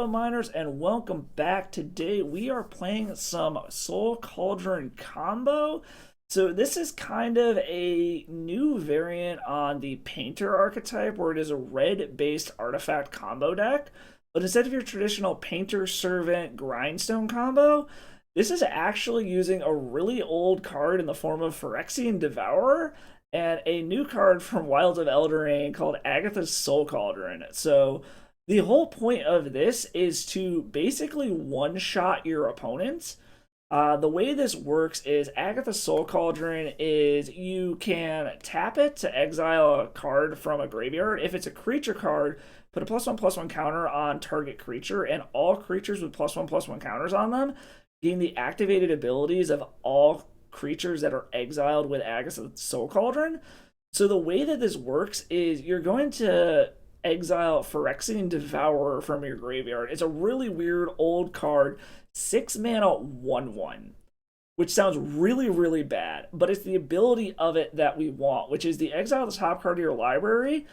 Hello Miners, and welcome back. Today we are playing some Soul Cauldron combo. So this is kind of a new variant on the Painter archetype where it is a red-based artifact combo deck. But instead of your traditional Painter Servant Grindstone combo, this is actually using a really old card in the form of Phyrexian Devourer and a new card from Wilds of Eldraine called Agatha's Soul Cauldron. So the whole point of this is to basically one-shot your opponents. The way this works is Agatha's Soul Cauldron is you can tap it to exile a card from a graveyard. If it's a creature card, put a +1/+1 counter on target creature, and all creatures with +1/+1 counters on them gain the activated abilities of all creatures that are exiled with Agatha's Soul Cauldron. So the way that this works is you're going to exile Phyrexian Devourer from your graveyard. It's a really weird old card, 6 mana 1/1, which sounds really bad, but it's the ability of it that we want, which is the exile the top card of your library,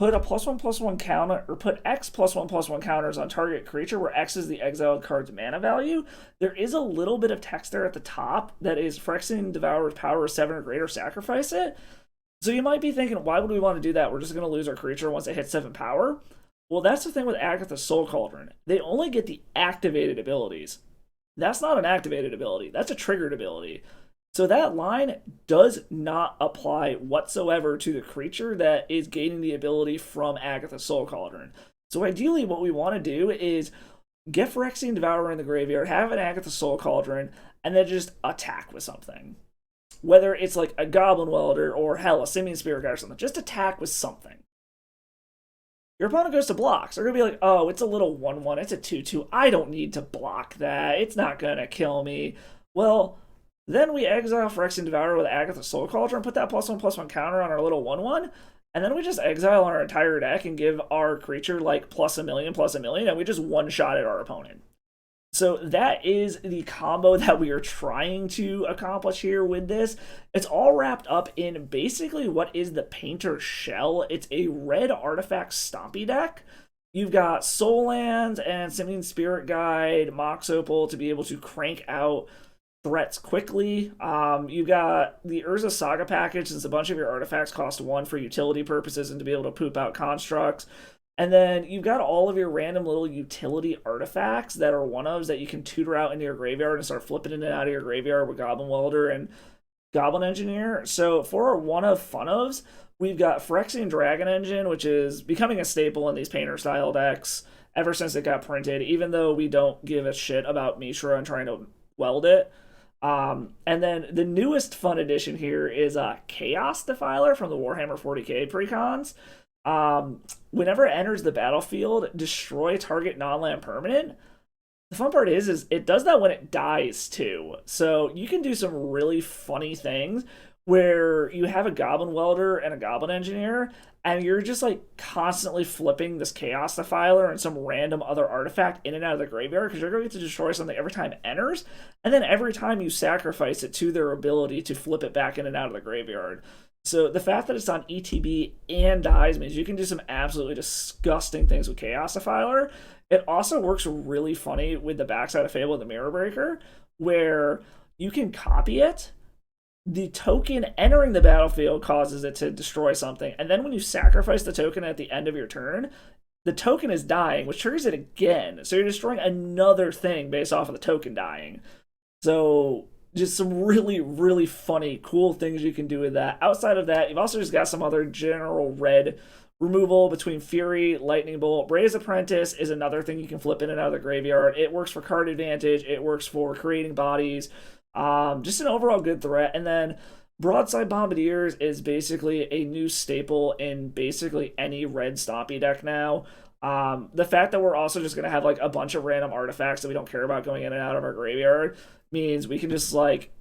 put a +1/+1 counter, or put X +1/+1 counters on target creature, where X is the exiled card's mana value. There is a little bit of text there at the top that is Phyrexian Devourer's power 7 or greater, sacrifice it. So you might be thinking, why would we want to do that? We're just going to lose our creature once it hits 7 power. Well, that's the thing with Agatha's Soul Cauldron. They only get the activated abilities. That's not an activated ability. That's a triggered ability. So that line does not apply whatsoever to the creature that is gaining the ability from Agatha's Soul Cauldron. So ideally what we want to do is get Phyrexian Devourer in the graveyard, have an Agatha's Soul Cauldron, and then just attack with something. Whether it's like a Goblin Welder or hell, a Simian Spirit Guide or something, just attack with something. Your opponent goes to block, so they're gonna be like, oh, it's a little 1/1, it's a 2/2, I don't need to block that, it's not gonna kill me. Well, then we exile Phyrexian Devourer with Agatha's Soul Cauldron, put that +1/+1 counter on our little 1/1, and then we just exile our entire deck and give our creature like +1,000,000, and we just one-shot at our opponent. So that is the combo that we are trying to accomplish here with this. It's all wrapped up in basically what is the Painter Shell. It's a red artifact stompy deck. You've got Soul Lands and Simian Spirit Guide, Mox Opal to be able to crank out threats quickly. You've got the Urza Saga package, since a bunch of your artifacts cost 1 for utility purposes and to be able to poop out constructs. And then you've got all of your random little utility artifacts that are one-ofs that you can tutor out into your graveyard and start flipping in and out of your graveyard with Goblin Welder and Goblin Engineer. So for our one-of fun-ofs, we've got Phyrexian Dragon Engine, which is becoming a staple in these Painter-style decks ever since it got printed, even though we don't give a shit about Mishra and trying to weld it. And then the newest fun addition here is Chaos Defiler from the Warhammer 40k precons. Whenever it enters the battlefield, destroy target non-land permanent. The fun part is it does that when it dies too. So you can do some really funny things where you have a Goblin Welder and a Goblin Engineer, and you're just like constantly flipping this Chaos Defiler and some random other artifact in and out of the graveyard, because you're going to destroy something every time it enters, and then every time you sacrifice it to their ability to flip it back in and out of the graveyard. So the fact that it's on ETB and dies means you can do some absolutely disgusting things with Chaos Defiler. It also works really funny with the backside of Fable and the Mirror Breaker, where you can copy it. The token entering the battlefield causes it to destroy something, and then when you sacrifice the token at the end of your turn, the token is dying, which triggers it again. So you're destroying another thing based off of the token dying. So just some really funny, cool things you can do with that. Outside of that, you've also just got some other general red removal between Fury, Lightning Bolt. Bray's Apprentice is another thing you can flip in and out of the graveyard. It works for card advantage. It works for creating bodies. Just an overall good threat. And then Broadside Bombardiers is basically a new staple in basically any red stompy deck now. The fact that we're also just going to have like a bunch of random artifacts that we don't care about going in and out of our graveyard means we can just like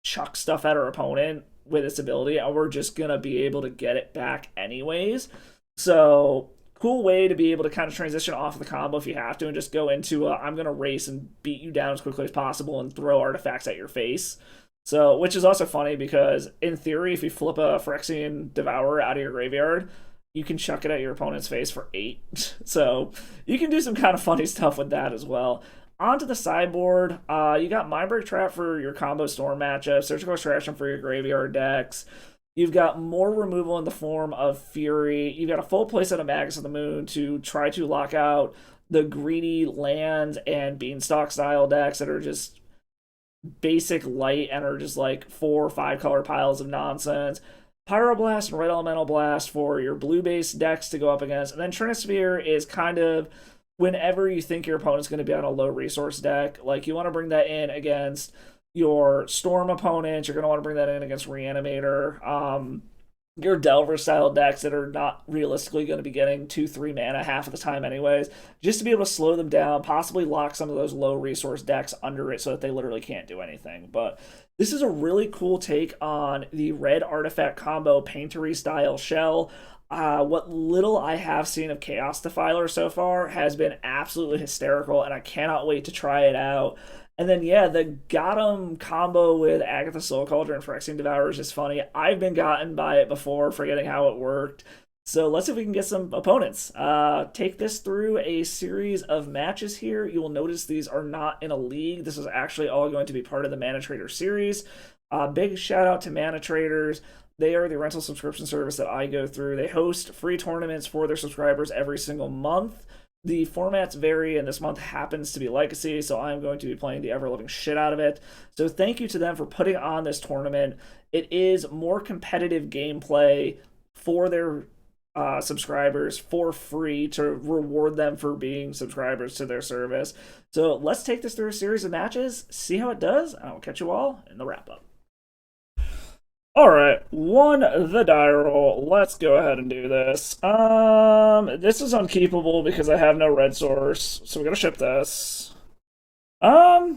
chuck stuff at our opponent with its ability, and we're just going to be able to get it back anyways. So cool way to be able to kind of transition off of the combo if you have to, and just go into I'm going to race and beat you down as quickly as possible and throw artifacts at your face. So, which is also funny because in theory, if you flip a Phyrexian Devourer out of your graveyard, you can chuck it at your opponent's face for 8. So you can do some kind of funny stuff with that as well. Onto the sideboard, you got Mindbreak Trap for your combo storm matchup, Surgical Extraction for your graveyard decks. You've got more removal in the form of Fury. You've got a full playset of Magus of the Moon to try to lock out the greedy land and Beanstalk style decks that are just basic light and are just like 4 or 5 color piles of nonsense. Pyroblast and Red Elemental Blast for your blue-based decks to go up against. And then Trinisphere is kind of whenever you think your opponent's going to be on a low-resource deck. Like, you want to bring that in against your Storm opponents. You're going to want to bring that in against Reanimator. Your Delver-style decks that are not realistically going to be getting 2-3 mana half of the time anyways. Just to be able to slow them down, possibly lock some of those low-resource decks under it so that they literally can't do anything. But this is a really cool take on the red artifact combo paintery style shell. What little I have seen of Chaos Defiler so far has been absolutely hysterical, and I cannot wait to try it out. And then, yeah, the Gotham combo with Agatha Soul Cauldron and Phyrexian Devourer is just funny. I've been gotten by it before, forgetting how it worked. So let's see if we can get some opponents. Take this through a series of matches here. You will notice these are not in a league. This is actually all going to be part of the Mana Trader series. Big shout out to Mana Traders. They are the rental subscription service that I go through. They host free tournaments for their subscribers every single month. The formats vary, and this month happens to be Legacy, so I'm going to be playing the ever-loving shit out of it. So thank you to them for putting on this tournament. It is more competitive gameplay for their subscribers for free to reward them for being subscribers to their service. So let's take this through a series of matches, see how it does, and I'll catch you all in the wrap-up. Alright, won the die roll. Let's go ahead and do this. This is unkeepable because I have no red source, so we gotta ship this. I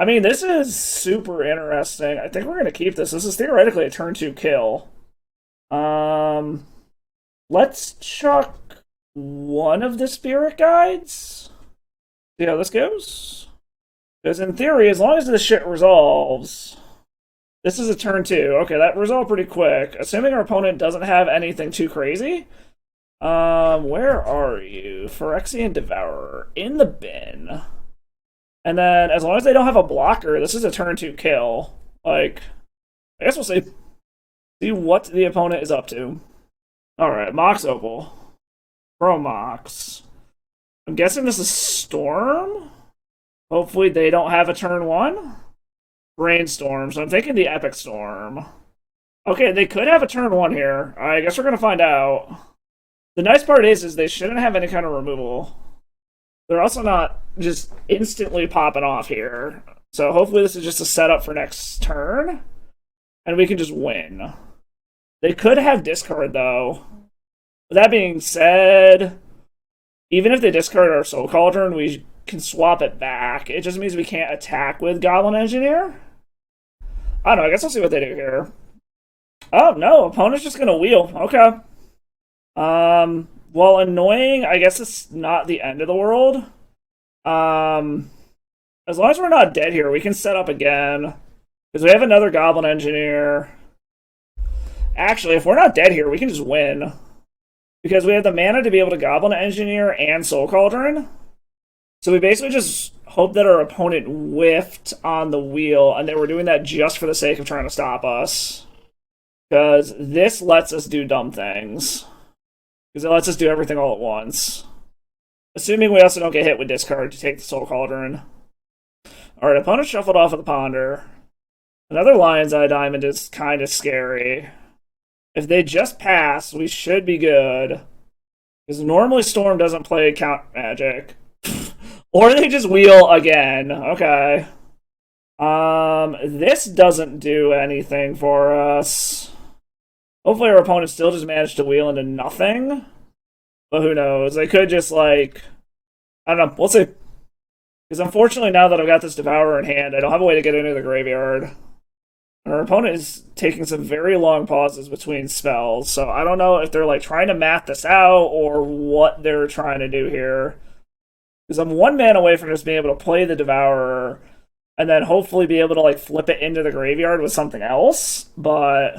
mean, this is super interesting. I think we're gonna keep this. This is theoretically a turn 2 kill. Let's chuck one of the spirit guides. See how this goes? Because in theory, as long as this shit resolves... This is a turn 2. Okay, that resolved pretty quick. Assuming our opponent doesn't have anything too crazy. Where are you? Phyrexian Devourer. In the bin. And then, as long as they don't have a blocker, this is a turn 2 kill. Like, I guess we'll see. See what the opponent is up to. Alright, Mox Opal. Pro Mox. I'm guessing this is Storm? Hopefully they don't have a turn 1. Brainstorm, so I'm thinking the Epic Storm. Okay, they could have a turn 1 here. I guess we're gonna find out. The nice part is they shouldn't have any kind of removal. They're also not just instantly popping off here. So hopefully this is just a setup for next turn, and we can just win. They could have discard, though. With that being said, even if they discard our Soul Cauldron, we can swap it back. It just means we can't attack with Goblin Engineer. I don't know, I guess I'll see what they do here. Oh, no, opponent's just gonna wheel. Okay. Well, annoying, I guess it's not the end of the world. As long as we're not dead here, we can set up again. Because we have another Goblin Engineer. Actually, if we're not dead here, we can just win. Because we have the mana to be able to Goblin Engineer and Soul Cauldron. So we basically just hope that our opponent whiffed on the wheel, and they were doing that just for the sake of trying to stop us. Because this lets us do dumb things. Because it lets us do everything all at once. Assuming we also don't get hit with discard to take the Soul Cauldron. Alright, opponent shuffled off of the Ponder. Another Lion's Eye Diamond is kind of scary. If they just pass, we should be good. Because normally Storm doesn't play count magic. Or they just wheel again. Okay. This doesn't do anything for us. Hopefully our opponent still just managed to wheel into nothing. But who knows? They could just, like... I don't know. We'll see. Because unfortunately, now that I've got this Devourer in hand, I don't have a way to get into the graveyard. And our opponent is taking some very long pauses between spells. So I don't know if they're, like, trying to math this out or what they're trying to do here. Because I'm 1 man away from just being able to play the Devourer and then hopefully be able to like flip it into the graveyard with something else. But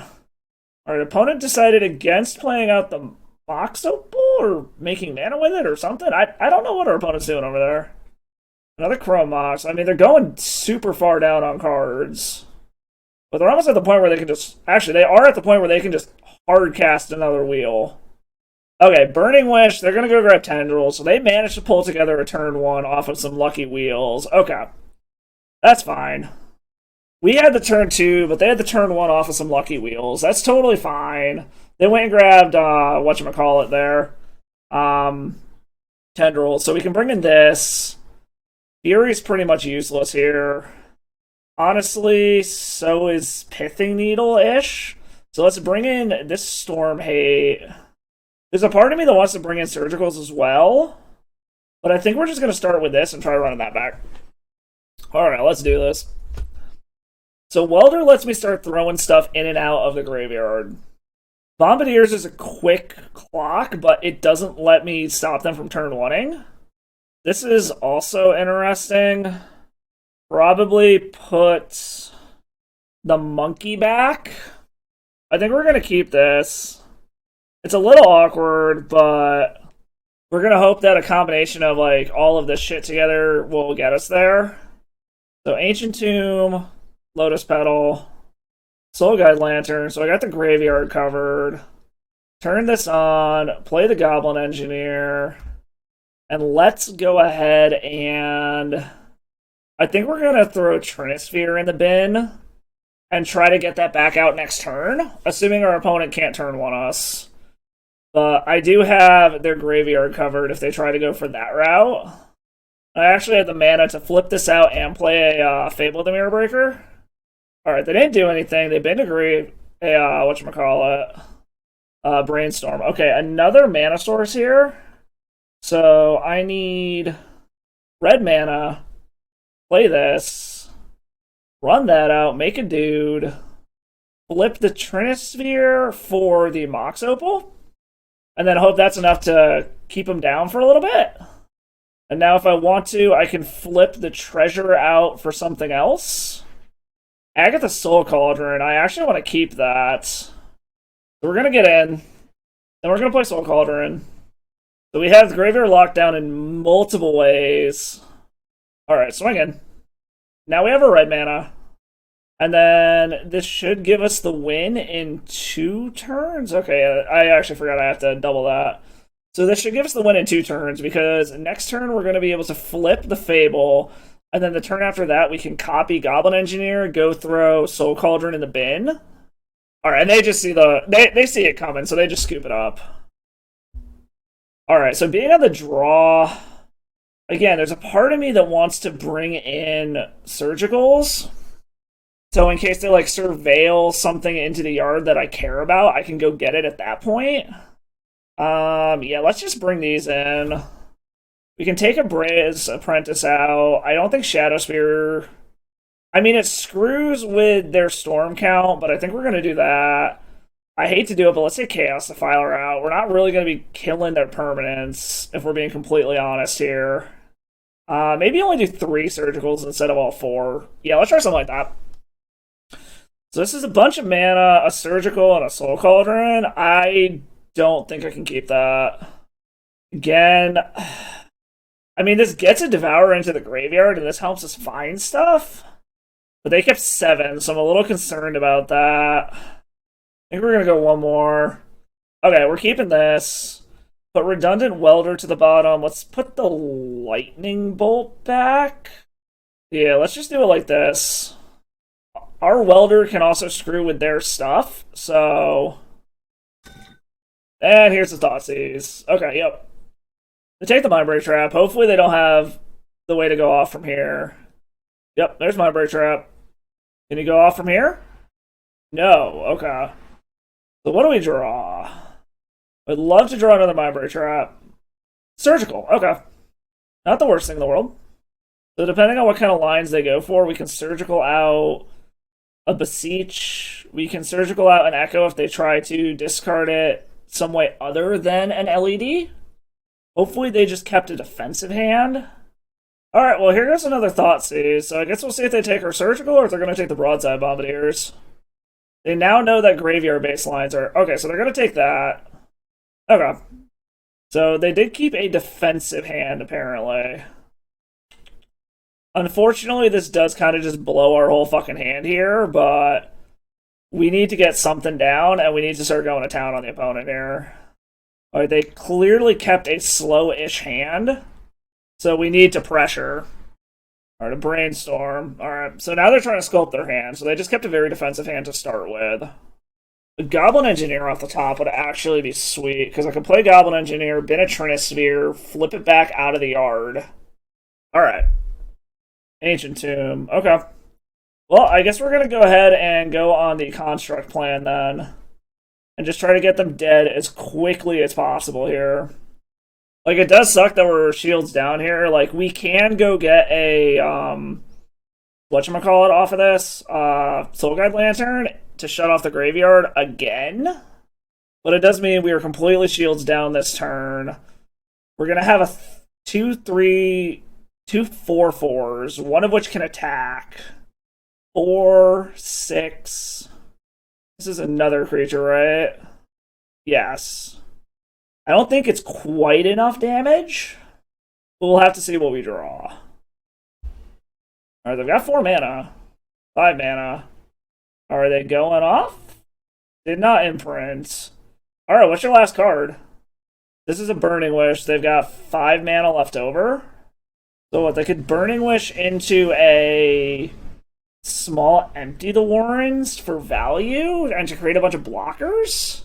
Our opponent decided against playing out the Mox Opal or making mana with it or something. I don't know what our opponent's doing over there. Another Chrome Mox. I mean, they're going super far down on cards. But they're almost at the point where they can just... Actually, they are at the point where they can just hard cast another wheel. Okay, Burning Wish. They're going to go grab Tendrils. So they managed to pull together a turn 1 off of some lucky wheels. Okay. That's fine. We had the turn 2, but they had the turn 1 off of some lucky wheels. That's totally fine. They went and grabbed, whatchamacallit there. Tendrils. So we can bring in this. Fury's pretty much useless here. Honestly, so is Pithing Needle-ish. So let's bring in this Storm Hate. There's a part of me that wants to bring in Surgicals as well. But I think we're just going to start with this and try running that back. Alright, let's do this. So Welder lets me start throwing stuff in and out of the graveyard. Bombardiers is a quick clock, but it doesn't let me stop them from turn 1-ing. This is also interesting. Probably put the monkey back. I think we're going to keep this. It's a little awkward, but we're going to hope that a combination of like all of this shit together will get us there. So Ancient Tomb, Lotus Petal, Soul Guide Lantern. So I got the graveyard covered. Turn this on, play the Goblin Engineer. And let's go ahead and... I think we're going to throw Trinisphere in the bin and try to get that back out next turn, assuming our opponent can't turn 1 us. But I do have their graveyard covered if they try to go for that route. I actually have the mana to flip this out and play a Fable the Mirror Breaker. Alright, they didn't do anything. They been agree whatchamacallit? Brainstorm. Okay, another mana source here. So I need red mana, play this, run that out, make a dude, flip the Trinisphere for the Mox Opal, and then hope that's enough to keep him down for a little bit. And now if I want to, I can flip the treasure out for something else. Agatha Soul Cauldron, I actually want to keep that. So we're going to get in, then we're going to play Soul Cauldron. So we have the graveyard locked down in multiple ways. Alright, swing in. Now we have a red mana. And then this should give us the win in 2 turns. Okay, I actually forgot I have to double that. So this should give us the win in 2 turns, because next turn we're going to be able to flip the Fable, and then the turn after that we can copy Goblin Engineer, go throw Soul Cauldron in the bin. Alright, and they just see they see it coming, so they just scoop it up. Alright, so being on the draw, again, there's a part of me that wants to bring in Surgicals. So in case they like surveil something into the yard that I care about, I can go get it at that point. Yeah, let's just bring these in. We can take a Braze Apprentice out. I don't think Shadowspear... I mean, it screws with their storm count, but I think we're going to do that. I hate to do it, but let's take Chaos Defiler out. We're not really going to be killing their permanents, if we're being completely honest here. Maybe only do 3 Surgicals instead of all 4. Yeah, let's try something like that. So this is a bunch of mana, a Surgical, and a Soul Cauldron. I don't think I can keep that. Again, I mean, this gets a Devourer into the graveyard, and this helps us find stuff. But they kept 7, so I'm a little concerned about that. I think we're going to go 1 more. Okay, we're keeping this. Put Redundant Welder to the bottom. Let's put the Lightning Bolt back. Yeah, let's just do it like this. Our Welder can also screw with their stuff, so... And here's the Thoughtseize. Okay, yep. They take the Mindbreak Trap. Hopefully they don't have the way to go off from here. Yep, there's Mindbreak Trap. Can you go off from here? No, okay. So what do we draw? I'd love to draw another Mindbreak Trap. Surgical, okay. Not the worst thing in the world. So depending on what kind of lines they go for, we can Surgical out a Beseech. We can Surgical out an Echo if they try to discard it some way other than an LED. Hopefully they just kept a defensive hand. Alright, well here goes another Thoughtseize. So I guess we'll see if they take our Surgical or if they're going to take the Broadside Bombardiers. They now know that graveyard baselines are... Okay, so they're going to take that. Okay. So they did keep a defensive hand, apparently. Unfortunately, this does kind of just blow our whole fucking hand here, but we need to get something down, and we need to start going to town on the opponent here. Alright, they clearly kept a slow-ish hand, so we need to pressure. Alright, a brainstorm. Alright, so now they're trying to sculpt their hand, so they just kept a very defensive hand to start with. A Goblin Engineer off the top would actually be sweet, because I could play Goblin Engineer, bin a Trinisphere, flip it back out of the yard. Alright. Ancient Tomb. Okay. Well, I guess we're going to go ahead and go on the Construct plan then. And just try to get them dead as quickly as possible here. Like, it does suck that we're shields down here. Like, we can go get a, whatchamacallit off of this? Soul Guide Lantern to shut off the graveyard again. But it does mean we are completely shields down this turn. We're going to have a 2/3, 2 4/4s, one of which can attack. 4, 6... This is another creature, right? Yes. I don't think it's quite enough damage, but we'll have to see what we draw. Alright, they've got 4 mana. 5 mana. Are they going off? Did not imprint. Alright, what's your last card? This is a Burning Wish. They've got 5 mana left over. So what, they could Burning Wish into a... small empty the Warrens for value and to create a bunch of blockers.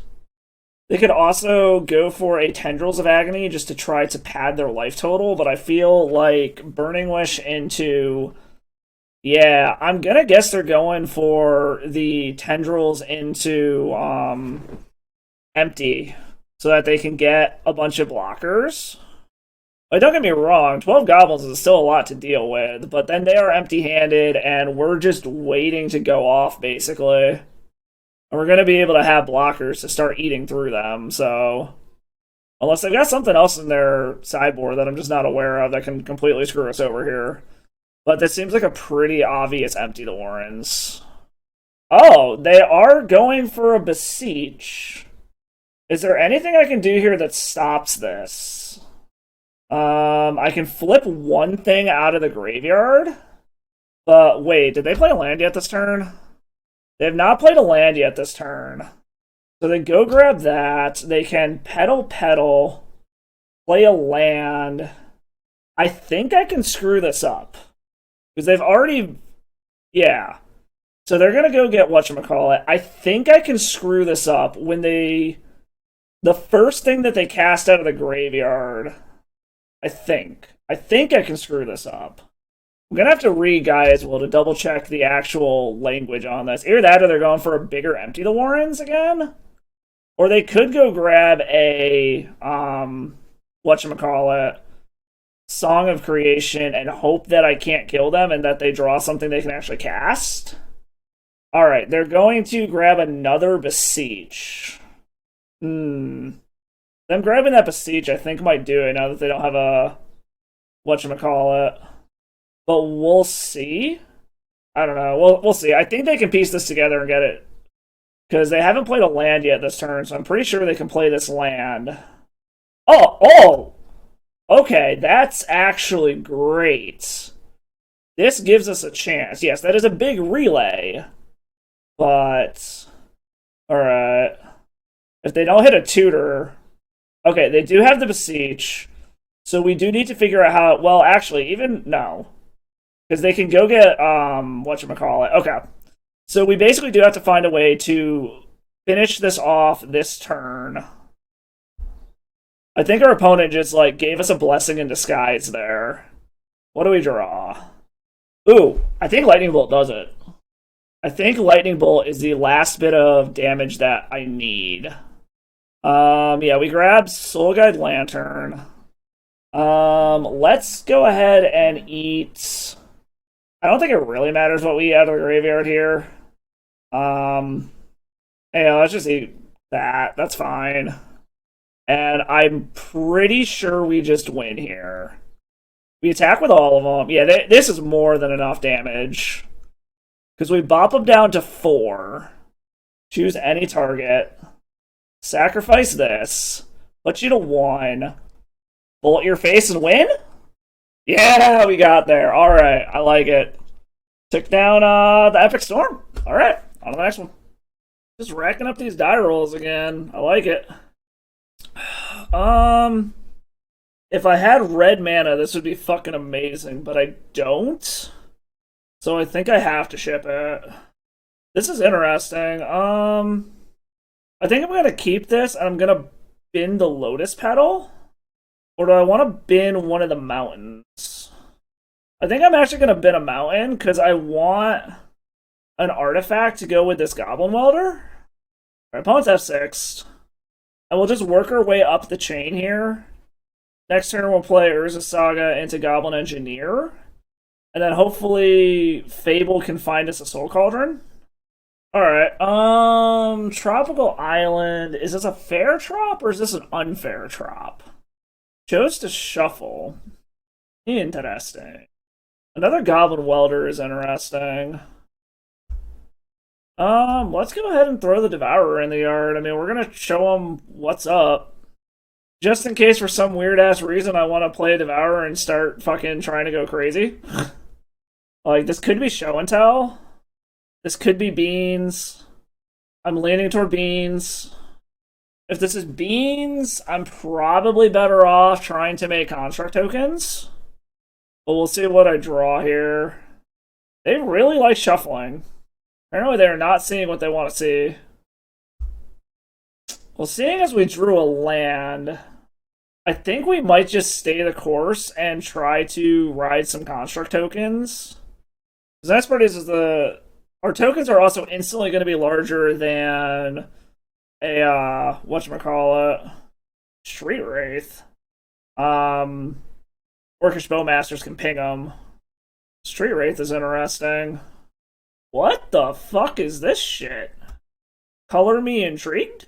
They could also go for a Tendrils of Agony just to try to pad their life total, but I feel like Burning Wish into... Yeah, I'm gonna guess they're going for the Tendrils into empty so that they can get a bunch of blockers. Like, don't get me wrong, 12 goblins is still a lot to deal with, but then they are empty-handed, and we're just waiting to go off, basically. And we're going to be able to have blockers to start eating through them, so... Unless they've got something else in their sideboard that I'm just not aware of that can completely screw us over here. But this seems like a pretty obvious empty the Warrens. Oh, they are going for a Beseech. Is there anything I can do here that stops this? I can flip one thing out of the graveyard. But wait, did they play a land yet this turn? They have not played a land yet this turn. So they go grab that. They can pedal, play a land. I think I can screw this up. Because they've already... Yeah. So they're going to go get whatchamacallit. I think I can screw this up when they... The first thing that they cast out of the graveyard... I think I can screw this up. I'm gonna have to read, guys, to double check the actual language on this. Either that or they're going for a bigger empty the Warrens again. Or they could go grab a whatchamacallit, Song of Creation, and hope that I can't kill them and that they draw something they can actually cast. Alright, they're going to grab another Beseech. Them grabbing that Beseech, I think, might do it now that they don't have a whatchamacallit. But we'll see. I don't know. We'll see. I think they can piece this together and get it. Because they haven't played a land yet this turn, so I'm pretty sure they can play this land. Oh! Okay, that's actually great. This gives us a chance. Yes, that is a big relay. But... Alright. If they don't hit a tutor... Okay, they do have the Beseech, so we do need to figure out how... Well, actually, even... No. Because they can go get, whatchamacallit. Okay. So we basically do have to find a way to finish this off this turn. I think our opponent just, like, gave us a blessing in disguise there. What do we draw? Ooh, I think Lightning Bolt does it. I think Lightning Bolt is the last bit of damage that I need. Yeah, we grabbed Soul Guide Lantern. Let's go ahead and eat... I don't think it really matters what we eat out of the graveyard here. Yeah, let's just eat that. That's fine. And I'm pretty sure we just win here. We attack with all of them. Yeah, this is more than enough damage. Because we bop them down to 4. Choose any target. Sacrifice this. Put you to 1. Bullet your face and win? Yeah, we got there. Alright, I like it. Took down the Epic Storm. Alright, on to the next one. Just racking up these die rolls again. I like it. If I had red mana, this would be fucking amazing, but I don't. So I think I have to ship it. This is interesting. I think I'm gonna keep this and I'm gonna bin the Lotus Petal. Or do I want to bin one of the mountains? I think I'm actually gonna bin a mountain because I want an artifact to go with this Goblin Welder. Our opponent's F6. And we'll just work our way up the chain here. Next turn we'll play Urza Saga into Goblin Engineer. And then hopefully Fable can find us a Soul Cauldron. Alright, Tropical Island. Is this a fair trop or is this an unfair trop? Chose to shuffle. Interesting. Another Goblin Welder is interesting. Let's go ahead and throw the Devourer in the yard. I mean, we're gonna show them what's up. Just in case for some weird-ass reason I want to play a Devourer and start fucking trying to go crazy. Like, this could be show and tell. This could be beans. I'm leaning toward beans. If this is beans, I'm probably better off trying to make construct tokens. But we'll see what I draw here. They really like shuffling. Apparently they're not seeing what they want to see. Well, seeing as we drew a land, I think we might just stay the course and try to ride some construct tokens. The next part is our tokens are also instantly going to be larger than a whatchamacallit, Street Wraith. Orcish Bowmasters can ping them. Street Wraith is interesting. What the fuck is this shit? Color me intrigued?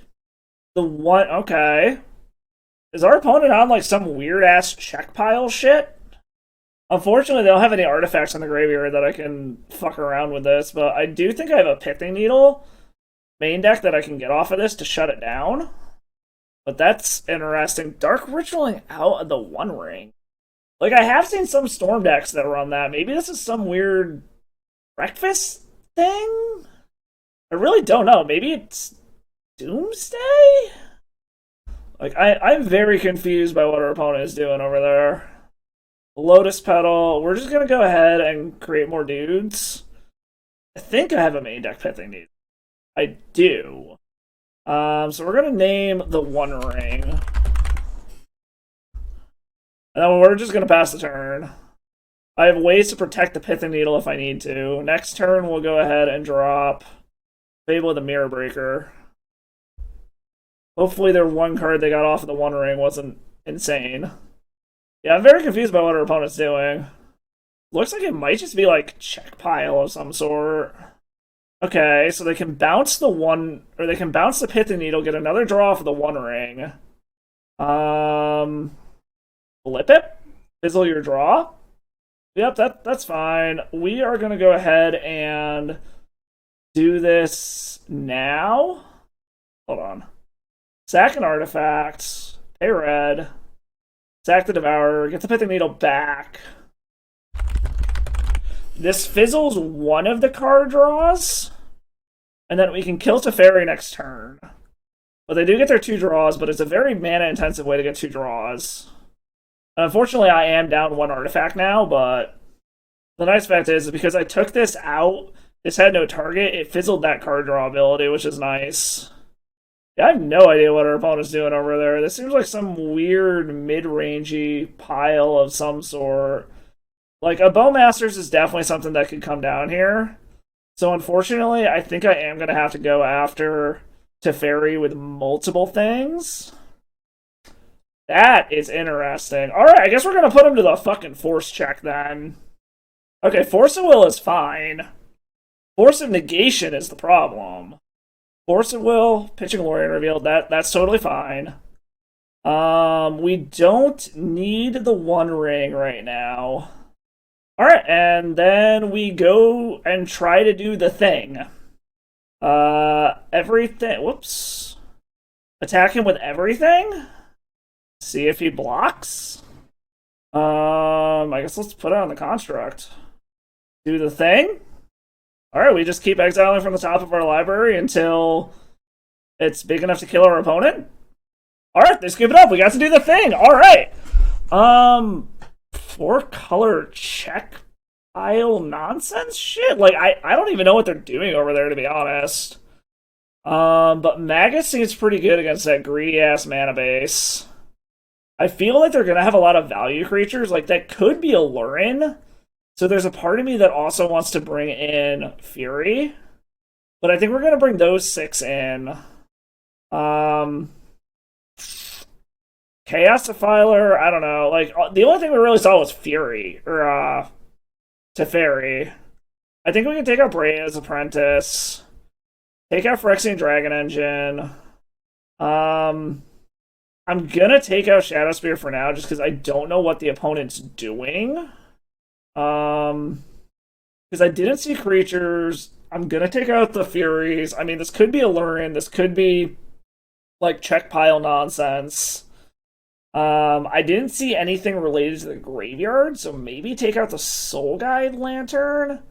The one, okay. Is our opponent on like some weird ass check pile shit? Unfortunately, they don't have any artifacts in the graveyard that I can fuck around with this, but I do think I have a Pithing Needle main deck that I can get off of this to shut it down. But that's interesting. Dark Ritualing out of the One Ring. Like, I have seen some Storm decks that run that. Maybe this is some weird breakfast thing? I really don't know. Maybe it's Doomsday? Like, I'm very confused by what our opponent is doing over there. Lotus Petal. We're just going to go ahead and create more dudes. I think I have a main deck Pithing Needle. I do. So we're going to name the One Ring. And then we're just going to pass the turn. I have ways to protect the Pithing Needle if I need to. Next turn, we'll go ahead and drop Fable of the Mirror Breaker. Hopefully their one card they got off of the One Ring wasn't insane. Yeah, I'm very confused by what our opponent's doing. Looks like it might just be like check pile of some sort. Okay, so they can bounce the Pithing Needle, get another draw for the One Ring. Flip it? Fizzle your draw? Yep, that's fine. We are going to go ahead and do this now. Hold on. Sack an artifact. Pay red. Sack the Devourer. Get the Pithing Needle back. This fizzles one of the card draws. And then we can kill Teferi next turn. But they do get their 2 draws, but it's a very mana-intensive way to get 2 draws. Unfortunately, I am down 1 artifact now, but the nice fact is because I took this out, this had no target, it fizzled that card draw ability, which is nice. Yeah, I have no idea what our opponent's doing over there. This seems like some weird mid-rangey pile of some sort. Like, a Bowmasters is definitely something that could come down here. So unfortunately, I think I am going to have to go after Teferi with multiple things. That is interesting. Alright, I guess we're going to put him to the fucking force check then. Okay, Force of Will is fine. Force of Negation is the problem. Force of Will, Pitching Lorien revealed, that's totally fine. We don't need the One Ring right now. Alright, and then we go and try to do the thing. Everything. Whoops. Attack him with everything? See if he blocks? I guess let's put it on the construct. Do the thing? Alright, we just keep exiling from the top of our library until it's big enough to kill our opponent? Alright, they scoop it up. We got to do the thing. Alright. 4-color check pile nonsense shit? Like, I don't even know what they're doing over there, to be honest. But Magus seems pretty good against that greedy-ass mana base. I feel like they're gonna have a lot of value creatures. Like, that could be a Lurin. So there's a part of me that also wants to bring in Fury. But I think we're gonna bring those 6 in. Chaos Defiler, I don't know. Like, the only thing we really saw was Fury. Or, Teferi. I think we can take out Brea's Apprentice. Take out Phyrexian Dragon Engine. I'm gonna take out Shadow Spear for now, just because I don't know what the opponent's doing. Because I didn't see creatures. I'm gonna take out the Furies. I mean, this could be a Lurin. This could be, like, check pile nonsense. I didn't see anything related to the graveyard, so maybe take out the Soul Guide Lantern.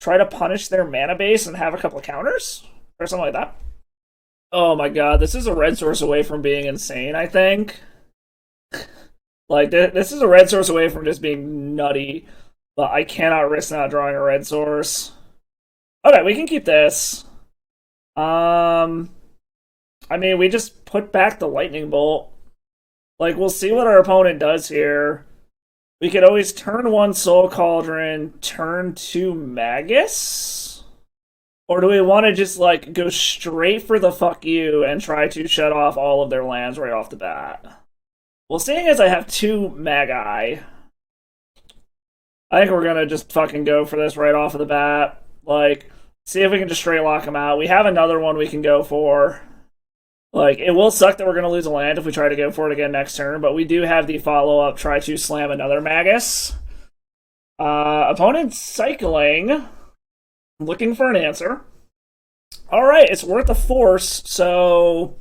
Try to punish their mana base and have a couple of counters? Or something like that. Oh my god, this is a red source away from being insane, I think. Like, this is a red source away from just being nutty. But I cannot risk not drawing a red source. Okay, we can keep this. I mean, we just put back the lightning bolt. Like, we'll see what our opponent does here. We could always turn 1 Soul Cauldron, turn 2 Magus? Or do we want to just, like, go straight for the fuck you and try to shut off all of their lands right off the bat? Well, seeing as I have 2 Magi, I think we're gonna just fucking go for this right off of the bat. Like, see if we can just straight lock them out. We have another one we can go for. Like, it will suck that we're going to lose a land if we try to go for it again next turn, but we do have the follow-up, try to slam another Magus. Opponent cycling. Looking for an answer. Alright, it's worth a force, so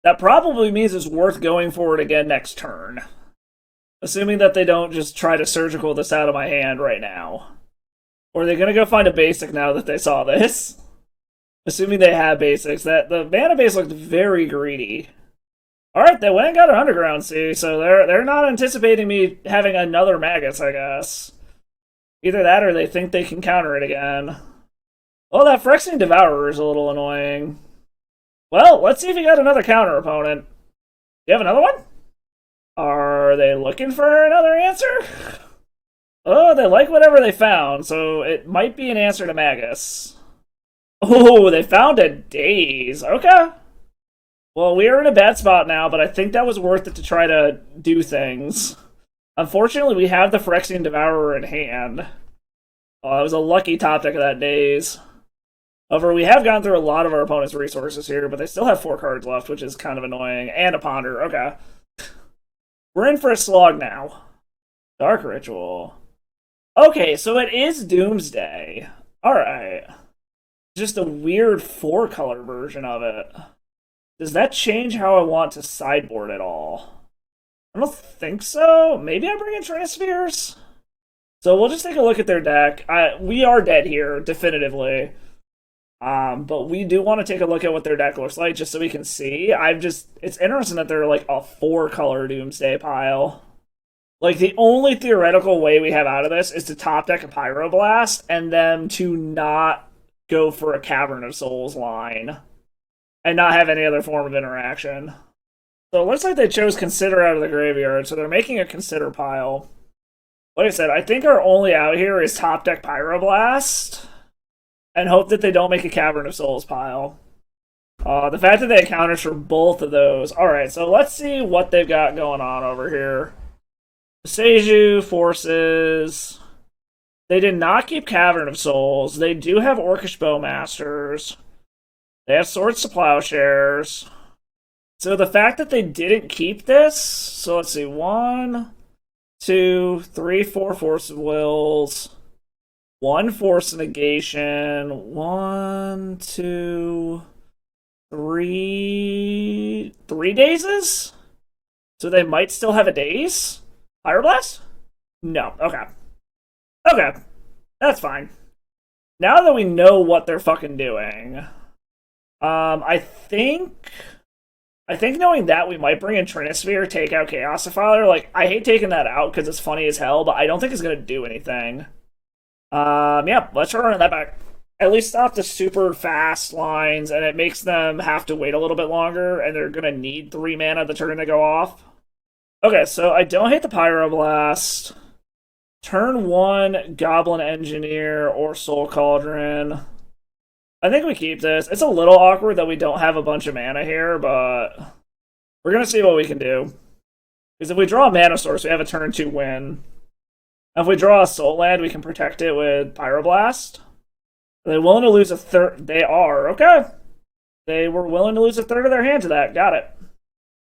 that probably means it's worth going for it again next turn. Assuming that they don't just try to surgical this out of my hand right now. Or are they going to go find a basic now that they saw this? Assuming they have basics, that the mana base looked very greedy. Alright, they went and got an Underground Sea, so they're not anticipating me having another Magus, I guess. Either that or they think they can counter it again. Oh, that Phyrexian Devourer is a little annoying. Well, let's see if you got another counter opponent. You have another one? Are they looking for another answer? Oh, they like whatever they found, so it might be an answer to Magus. Oh, they found a Daze. Okay. Well, we are in a bad spot now, but I think that was worth it to try to do things. Unfortunately, we have the Phyrexian Devourer in hand. Oh, it was a lucky top deck of that Daze. However, we have gone through a lot of our opponent's resources here, but they still have 4 cards left, which is kind of annoying. And a Ponder. Okay. We're in for a slog now. Dark Ritual. Okay, so it is Doomsday. Alright. Just a weird 4-color version of it. Does that change how I want to sideboard at all? I don't think so. Maybe I bring in Transfers? So we'll just take a look at their deck. We are dead here, definitively. But we do want to take a look at what their deck looks like, just so we can see. It's interesting that they're like a 4-color Doomsday pile. Like, the only theoretical way we have out of this is to top deck a Pyroblast, and then to not go for a Cavern of Souls line and not have any other form of interaction. So it looks like they chose Consider out of the graveyard, so they're making a Consider pile. Like I said, I think our only out here is top deck Pyroblast and hope that they don't make a Cavern of Souls pile. The fact that they have counters for both of those. Alright, so let's see what they've got going on over here. Seiju, Forces. They did not keep Cavern of Souls. They do have Orcish Bowmasters. They have Swords to Plowshares. So the fact that they didn't keep this... So let's see. 1, 2, 3, 4 Force of Wills. 1 force negation. 1, 2, 3. 3 dazes? So they might still have a daze? Pyroblast? No. Okay. Okay. That's fine. Now that we know what they're fucking doing, I think knowing that we might bring in Trinisphere, take out Chaos Defiler. Like, I hate taking that out because it's funny as hell, but I don't think it's gonna do anything. Yeah, let's try running that back. At least stop the super fast lines, and it makes them have to wait a little bit longer, and they're gonna need 3 mana the turn to go off. Okay, so I don't hate the Pyroblast. Turn 1, Goblin Engineer or Soul Cauldron. I think we keep this. It's a little awkward that we don't have a bunch of mana here, but we're going to see what we can do. Because if we draw a mana source, we have a turn 2 win. If we draw a Soul Land, we can protect it with Pyroblast. Are they willing to lose a third? They are. Okay. They were willing to lose a third of their hand to that. Got it.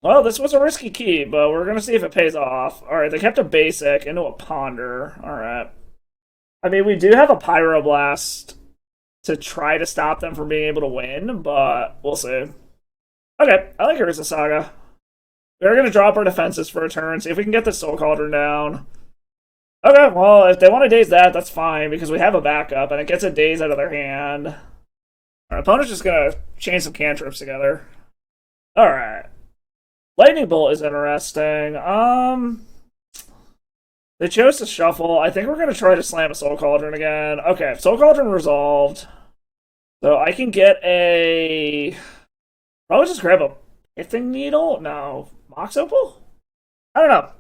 Well, this was a risky key, but we're going to see if it pays off. Alright, they kept a basic into a ponder. Alright. I mean, we do have a Pyroblast to try to stop them from being able to win, but we'll see. Okay, I like Urza Saga. We're going to drop our defenses for a turn, see if we can get the Soul Cauldron down. Okay, well, if they want to daze that, that's fine, because we have a backup, and it gets a daze out of their hand. Our opponent's just going to chain some cantrips together. Alright. Lightning Bolt is interesting. They chose to shuffle. I think we're going to try to slam a Soul Cauldron again. Okay, Soul Cauldron resolved. So I can get a... Probably just grab a Pithing Needle? No. Mox Opal? I don't know.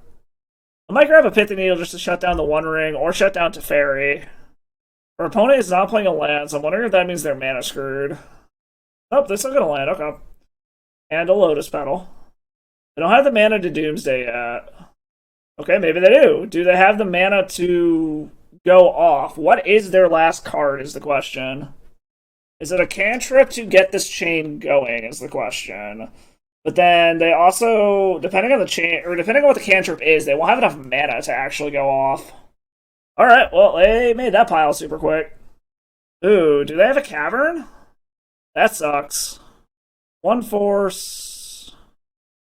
I might grab a Pithing Needle just to shut down the One Ring or shut down Teferi. Our opponent is not playing a land, so I'm wondering if that means they're mana screwed. Nope, they're still going to land. Okay. And a Lotus Petal. They don't have the mana to Doomsday yet. Okay, maybe they do. Do they have the mana to go off? What is their last card is the question. Is it a cantrip to get this chain going is the question. But then they also, depending on the chain, or depending on what the cantrip is, they won't have enough mana to actually go off. Alright, well, they made that pile super quick. Ooh, do they have a cavern? That sucks. 1 force,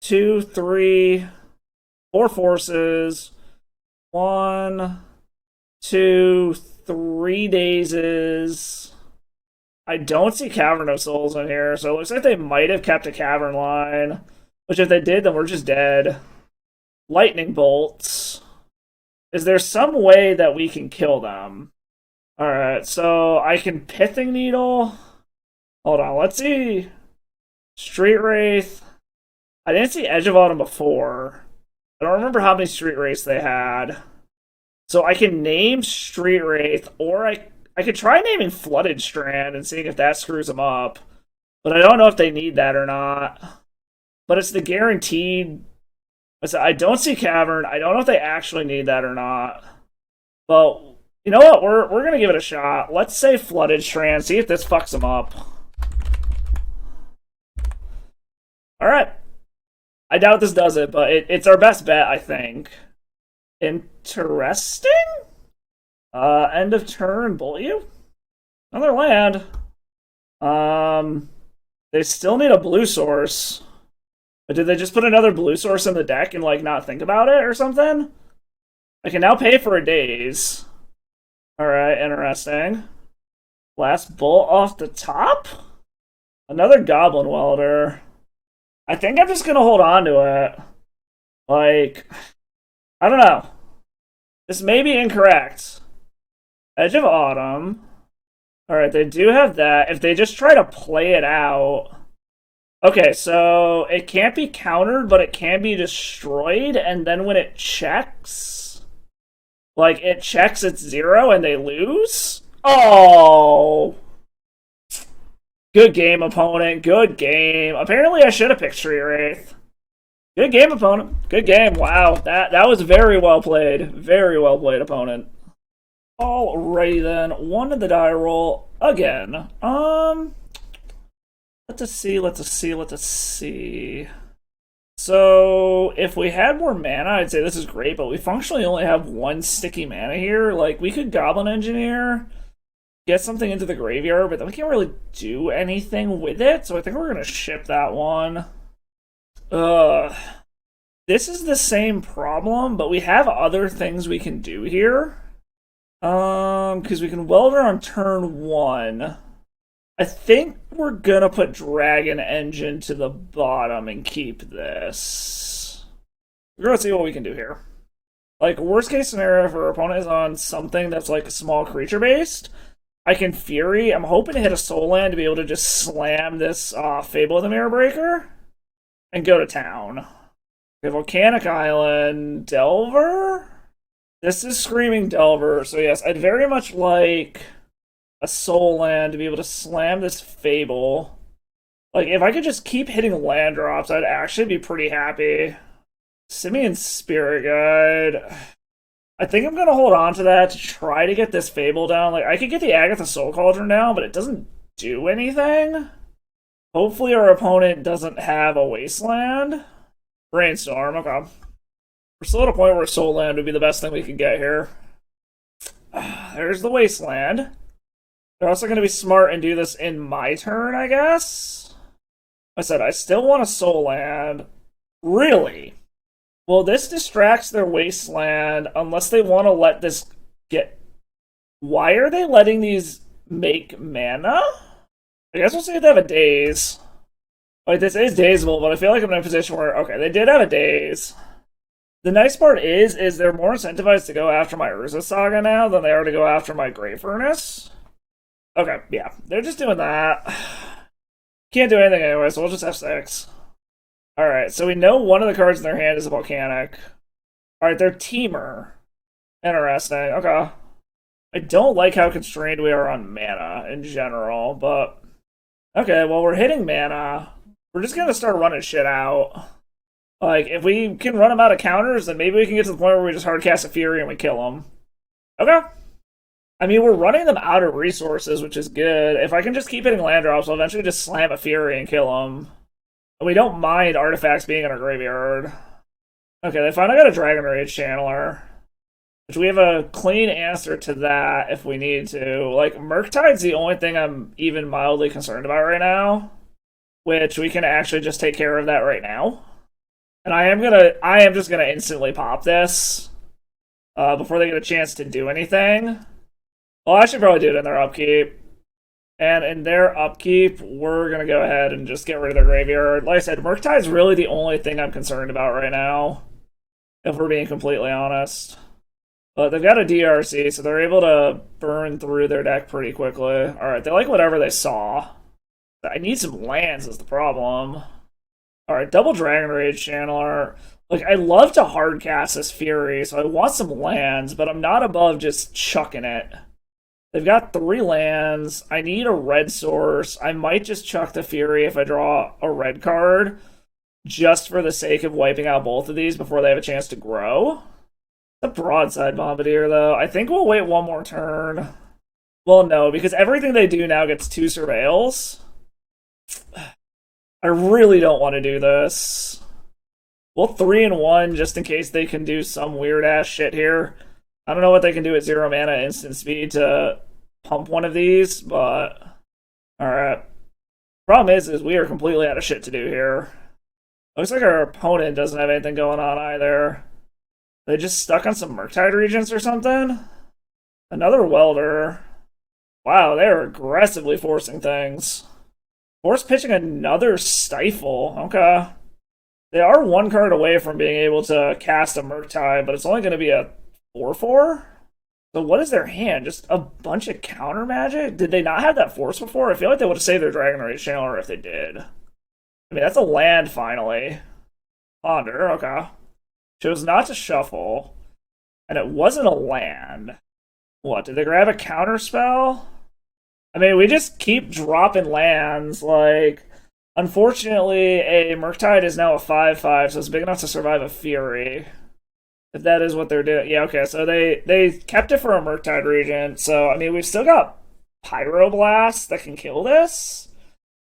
2, 3, 4 forces, 1, 2, 3 dazes. I don't see Cavern of Souls in here, so it looks like they might have kept a Cavern line. Which if they did, then we're just dead. Lightning Bolts. Is there some way that we can kill them? Alright, so I can Pithing Needle. Hold on, let's see. Street Wraith. I didn't see Edge of Autumn before. I don't remember how many Street Wraiths they had. So I can name Street Wraith, or I could try naming Flooded Strand and seeing if that screws them up. But I don't know if they need that or not. But it's the guaranteed... I don't see Cavern. I don't know if they actually need that or not. But, you know what? We're going to give it a shot. Let's say Flooded Strand, see if this fucks them up. Alright. I doubt this does it, but it's our best bet, I think. Interesting? End of turn, Bolt you? Another land. They still need a blue source. But did they just put another blue source in the deck and, like, not think about it or something? I can now pay for a daze. Alright, interesting. Last bolt off the top? Another Goblin Welder. I think I'm just gonna hold on to it. Like, I don't know. This may be incorrect. Edge of Autumn. Alright, they do have that. If they just try to play it out... Okay, so it can't be countered, but it can be destroyed, and then when it checks... Like, it checks it's 0 and they lose? Oh! Good game, opponent. Good game. Apparently I should have picked Street Wraith. Good game, opponent. Good game. Wow, that was very well played. Very well played, opponent. Alrighty then. 1 to the die roll again. Let's see. So So if we had more mana, I'd say this is great, but we functionally only have one sticky mana here. Like, we could Goblin Engineer, get something into the graveyard, but then we can't really do anything with it, so I think we're going to ship that one. This is the same problem, but we have other things we can do here. Because we can Welder on turn 1. I think we're gonna put Dragon Engine to the bottom and keep this. We're gonna see what we can do here. Like, worst case scenario, if our opponent is on something that's like small creature based, I can Fury. I'm hoping to hit a Soul Land to be able to just slam this Fable of the Mirror Breaker and go to town. We have Volcanic Island, Delver? This is Screaming Delver, so yes, I'd very much like a Soul Land to be able to slam this Fable. Like, if I could just keep hitting land drops, I'd actually be pretty happy. Simian Spirit Guide. I think I'm going to hold on to that to try to get this Fable down. Like, I could get the Agatha Soul Cauldron down, but it doesn't do anything. Hopefully our opponent doesn't have a Wasteland. Brainstorm, okay. We're still at a point where Soul Land would be the best thing we could get here. There's the Wasteland. They're also going to be smart and do this in my turn, I guess. I said, I still want a Soul Land. Really? Well, this distracts their Wasteland unless they want to let this get... Why are they letting these make mana? I guess we'll see if they have a Daze. Like, this is Dazeable, but I feel like I'm in a position where, okay, they did have a Daze. The nice part is they're more incentivized to go after my Urza Saga now than they are to go after my Grave Furnace. Okay, yeah, they're just doing that. Can't do anything anyway, so we'll just F6. Alright, so we know one of the cards in their hand is a Volcanic. Alright, they're Temur. Interesting, okay. I don't like how constrained we are on mana in general, but... Okay, well, we're hitting mana. We're just gonna start running shit out. Like, if we can run them out of counters, then maybe we can get to the point where we just hardcast a Fury and we kill them. Okay. I mean, we're running them out of resources, which is good. If I can just keep hitting land drops, I'll eventually just slam a Fury and kill them. And we don't mind artifacts being in our graveyard. Okay, they finally got a Dragon Rage Channeler. Which we have a clean answer to that if we need to. Like, Murktide's the only thing I'm even mildly concerned about right now. Which we can actually just take care of that right now. And I am just gonna instantly pop this. Before they get a chance to do anything. Well, I should probably do it in their upkeep. And in their upkeep, we're going to go ahead and just get rid of their graveyard. Like I said, Murktide's really the only thing I'm concerned about right now. If we're being completely honest. But they've got a DRC, so they're able to burn through their deck pretty quickly. Alright, they like whatever they saw. I need some lands is the problem. Alright, double Dragon Rage Channeler. Like, I love to hardcast this Fury, so I want some lands, but I'm not above just chucking it. They've got 3 lands. I need a red source. I might just chuck the Fury if I draw a red card, just for the sake of wiping out both of these before they have a chance to grow. The Broadside Bombardier, though. I think we'll wait one more turn. Well, no, because everything they do now gets 2 Surveils. I really don't want to do this. We'll 3-1 just in case they can do some weird-ass shit here. I don't know what they can do at 0 mana instant speed to pump one of these, but... Alright. Problem is we are completely out of shit to do here. Looks like our opponent doesn't have anything going on either. They just stuck on some Murktide Regents or something? Another Welder. Wow, they're aggressively forcing things. Force pitching another Stifle. Okay. They are 1 card away from being able to cast a Murktide, but it's only going to be a 4/4? So what is their hand? Just a bunch of counter magic? Did they not have that force before? I feel like they would have saved their Dragon Rage Channeler if they did. I mean, that's a land, finally. Ponder, okay. Chose not to shuffle. And it wasn't a land. What, did they grab a counter spell? I mean, we just keep dropping lands, like... Unfortunately, a Murktide is now a 5/5, so it's big enough to survive a Fury. If that is what they're doing. Yeah, okay, so they kept it for a Murktide Regent, so, I mean, we've still got Pyroblast that can kill this.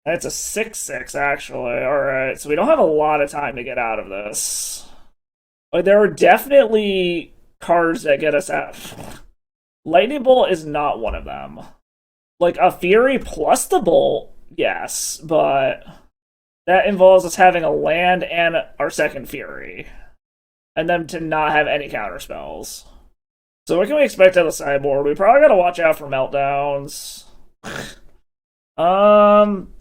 It's a 6/6, actually. Alright, so we don't have a lot of time to get out of this. Like, there are definitely cards that get us out. Lightning Bolt is not one of them. Like, a Fury plus the Bolt, yes, but that involves us having a land and our second Fury. And them to not have any counter spells. So what can we expect out of the sideboard? We probably gotta watch out for meltdowns.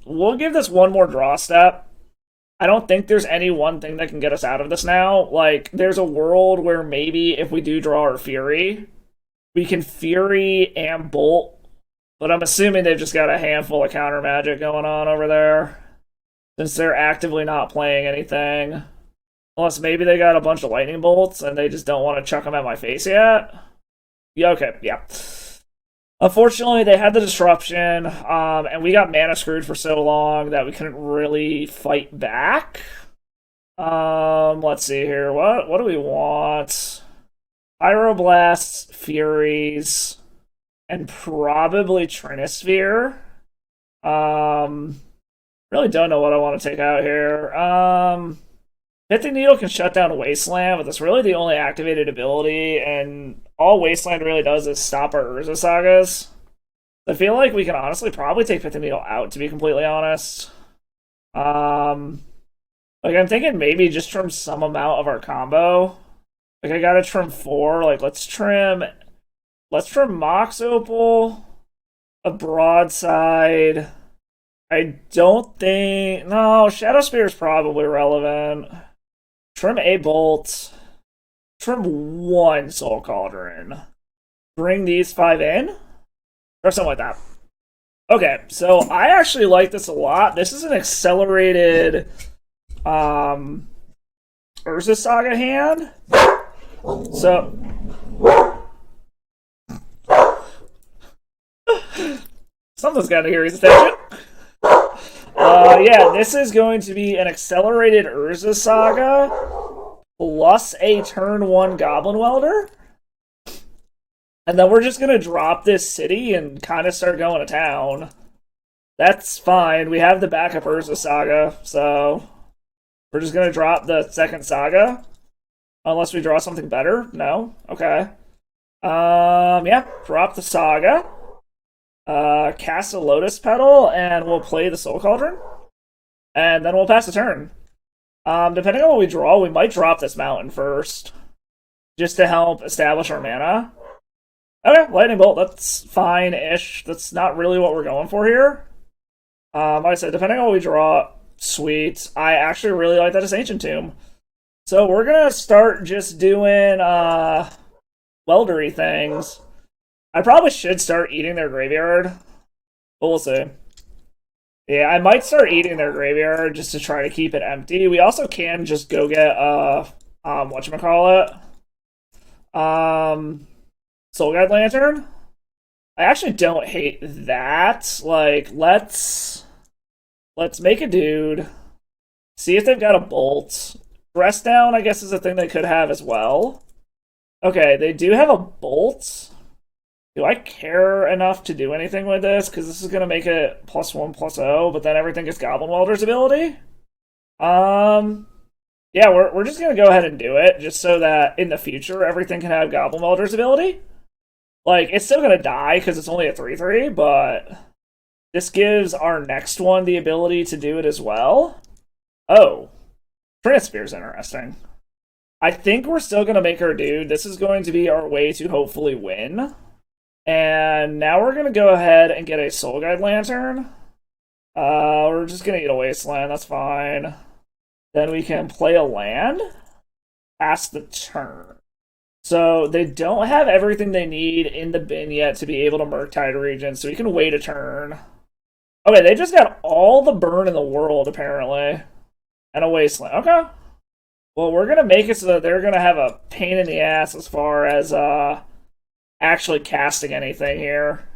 We'll give this one more draw step. I don't think there's any one thing that can get us out of this now. Like, there's a world where maybe if we do draw our Fury, we can Fury and Bolt. But I'm assuming they've just got a handful of counter magic going on over there. Since they're actively not playing anything. Unless maybe they got a bunch of lightning bolts and they just don't want to chuck them at my face yet. Yeah, okay, yeah. Unfortunately, they had the disruption, and we got mana screwed for so long that we couldn't really fight back. Let's see here. What do we want? Pyroblasts, Furies, and probably Trinisphere. Really don't know what I want to take out here. Pithing Needle can shut down Wasteland, but that's really the only activated ability, and all Wasteland really does is stop our Urza Sagas. I feel like we can honestly probably take Pithing Needle out, to be completely honest. Like, I'm thinking maybe just trim some amount of our combo. Like, I gotta trim 4. Like, let's trim Mox Opal, a Broadside. I don't think... No, Shadow Spear is probably relevant. Trim a Bolt. Trim 1 Soul Cauldron. Bring these 5 in? Or something like that. Okay, so I actually like this a lot. This is an accelerated Urza Saga hand. So... Something's got to hear his attention. Yeah, this is going to be an accelerated Urza Saga plus a turn 1 Goblin Welder. And then we're just going to drop this city and kind of start going to town. That's fine. We have the backup Urza Saga, so we're just going to drop the second Saga. Unless we draw something better. No? Okay. Yeah, drop the Saga. Cast a Lotus Petal, and we'll play the Soul Cauldron. And then we'll pass the turn. Depending on what we draw, we might drop this mountain first. Just to help establish our mana. Okay, Lightning Bolt, that's fine-ish. That's not really what we're going for here. Like I said, depending on what we draw, sweet. I actually really like that as Ancient Tomb. So we're gonna start just doing, weldery things. I probably should start eating their graveyard. But we'll see. Yeah, I might start eating their graveyard just to try to keep it empty. We also can just go get, whatchamacallit? Soul Guide Lantern? I actually don't hate that. Like, let's make a dude. See if they've got a bolt. Dress Down, I guess, is a thing they could have as well. Okay, they do have a bolt. Do I care enough to do anything with this? Because this is going to make it +1/+0, but then everything gets Goblin Welder's ability? Yeah, we're just going to go ahead and do it, just so that in the future everything can have Goblin Welder's ability. Like, it's still going to die because it's only a 3/3, but this gives our next one the ability to do it as well. Oh, Trinisphere's interesting. I think we're still going to make our dude. This is going to be our way to hopefully win. And now we're going to go ahead and get a Soul Guide Lantern. We're just going to eat a Wasteland, that's fine. Then we can play a land. Pass the turn. So they don't have everything they need in the bin yet to be able to Murktide Regent, so we can wait a turn. Okay, they just got all the burn in the world, apparently. And a Wasteland. Okay. Well, we're going to make it so that they're going to have a pain in the ass as far as, actually casting anything here.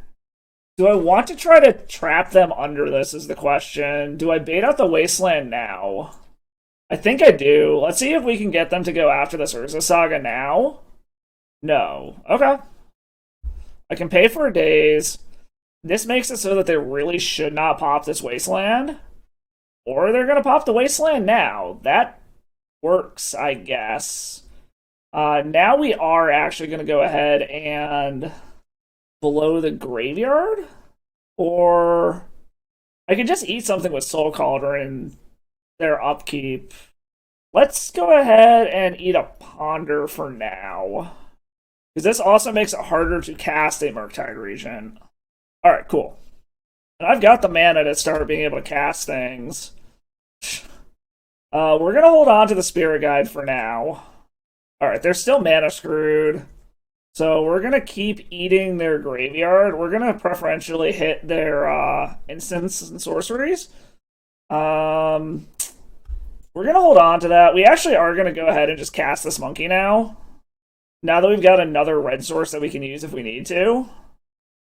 Do I want to try to trap them under this is the question. Do I bait out the Wasteland now? I think I do. Let's see if we can get them to go after this Urza Saga now. No. Okay. I can pay for a daze. this makes it so that they really should not pop this Wasteland. Or they're going to pop the Wasteland now. That works, I guess. Now we are actually going to go ahead and blow the graveyard. Or I could just eat something with Soul Cauldron, their upkeep. Let's go ahead and eat a Ponder for now. Because this also makes it harder to cast a Murktide Regent. Alright, cool. And I've got the mana to start being able to cast things. We're going to hold on to the Spirit Guide for now. Alright, they're still mana screwed. So we're going to keep eating their graveyard. We're going to preferentially hit their instants and sorceries. We're going to hold on to that. We actually are going to go ahead and just cast this monkey now. Now that we've got another red source that we can use if we need to.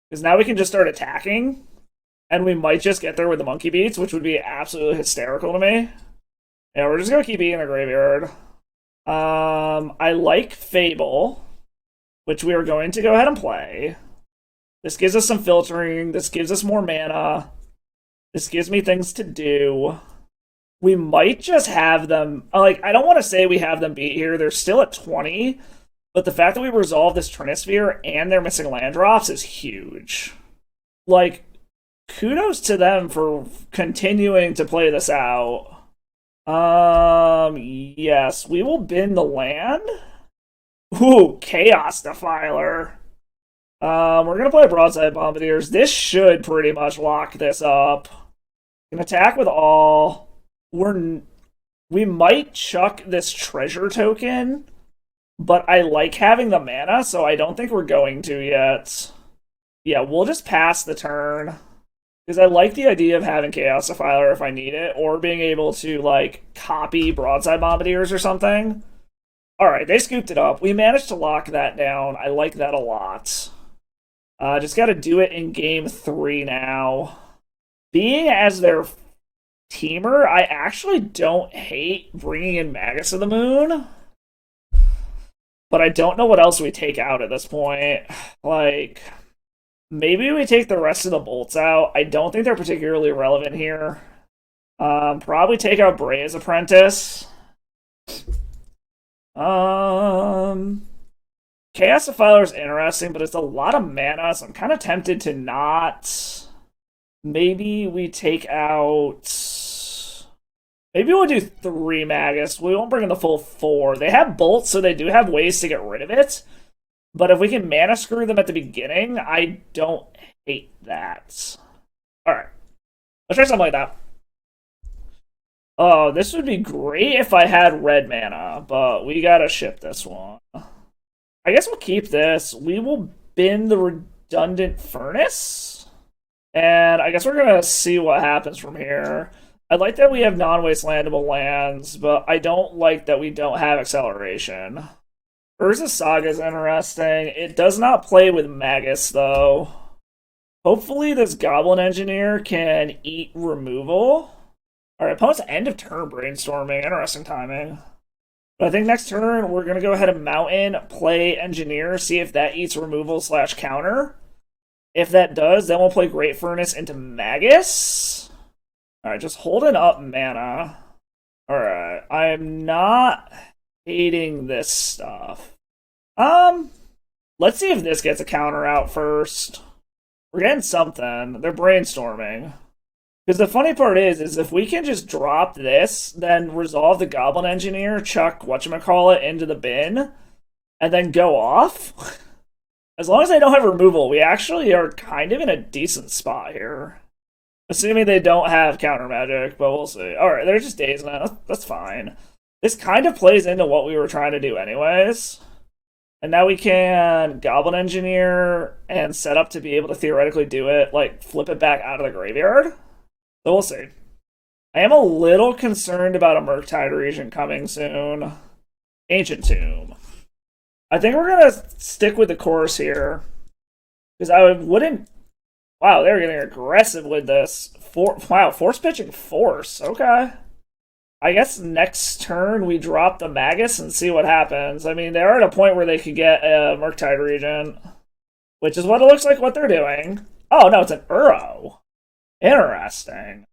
Because now we can just start attacking. And we might just get there with the monkey beats, which would be absolutely hysterical to me. Yeah, we're just going to keep eating the graveyard. I like Fable, which we are going to go ahead and play. This gives us some filtering. This gives us more mana. This gives me things to do. We might just have them... Like, I don't want to say we have them beat here. They're still at 20. But the fact that we resolve this Trinisphere and they're missing land drops is huge. Like, kudos to them for continuing to play this out. Yes, we will bin the land. Ooh, Chaos Defiler. We're gonna play Broadside Bombardiers. This should pretty much lock this up. Can attack with all. We might chuck this treasure token, but I like having the mana, so I don't think we're going to yet. Yeah, we'll just pass the turn. Because I like the idea of having Chaos Defiler if I need it, or being able to, like, copy Broadside Bombardiers or something. Alright, they scooped it up. We managed to lock that down. I like that a lot. Just gotta do it in game 3 now. Being as their teamer, I actually don't hate bringing in Magus of the Moon. But I don't know what else we take out at this point. Like... Maybe we take the rest of the bolts out. I don't think they're particularly relevant here. Probably take out Brea's Apprentice. Chaos Defiler is interesting, but it's a lot of mana, so I'm kind of tempted to not. Maybe we take out... Maybe we'll do 3 Magus. We won't bring in the full 4. They have bolts, so they do have ways to get rid of it. But if we can mana screw them at the beginning, I don't hate that. Alright. Let's try something like that. Oh, this would be great if I had red mana, but we gotta ship this one. I guess we'll keep this. We will bin the redundant furnace. And I guess we're gonna see what happens from here. I like that we have non-wastelandable lands, but I don't like that we don't have acceleration. Urza Saga is interesting. It does not play with Magus, though. Hopefully this Goblin Engineer can eat removal. Alright, opponent's end of turn brainstorming. Interesting timing. But I think next turn we're going to go ahead and Mountain, play Engineer, see if that eats removal / counter. If that does, then we'll play Great Furnace into Magus. Alright, just holding up mana. Alright, I am not... hating this stuff. Let's see if this gets a counter out first. We're getting something. They're brainstorming. Because the funny part is if we can just drop this, then resolve the Goblin Engineer, chuck whatchamacallit into the bin, and then go off. As long as they don't have removal, we actually are kind of in a decent spot here. Assuming they don't have counter magic, but we'll see. Alright, they're just dazing us. That's fine. This kind of plays into what we were trying to do anyways. And now we can Goblin Engineer and set up to be able to theoretically do it, like flip it back out of the graveyard. So we'll see. I am a little concerned about a Murktide Regent coming soon. Ancient Tomb. I think we're going to stick with the course here. Because I wouldn't... Wow, they're getting aggressive with this. Wow, force pitching Force. Okay. I guess next turn we drop the Magus and see what happens. I mean, they're at a point where they could get a Murktide Regent, which is what it looks like what they're doing. Oh, no, it's an Uro. Interesting.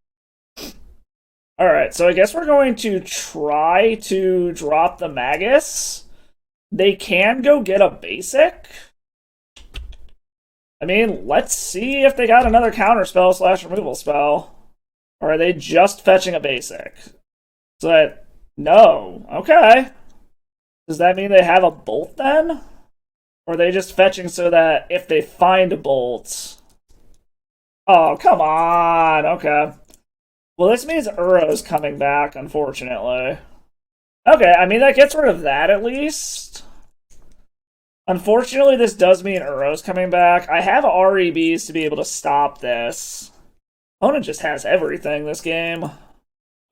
Alright, so I guess we're going to try to drop the Magus. They can go get a basic. I mean, let's see if they got another counterspell / removal spell. Or are they just fetching a basic? So no. Okay. Does that mean they have a bolt then? Or are they just fetching so that if they find a bolt... Oh, come on. Okay. Well, this means Uro's coming back, unfortunately. Okay, I mean, that gets rid of that at least. Unfortunately, this does mean Uro's coming back. I have REBs to be able to stop this. Opponent just has everything this game. Like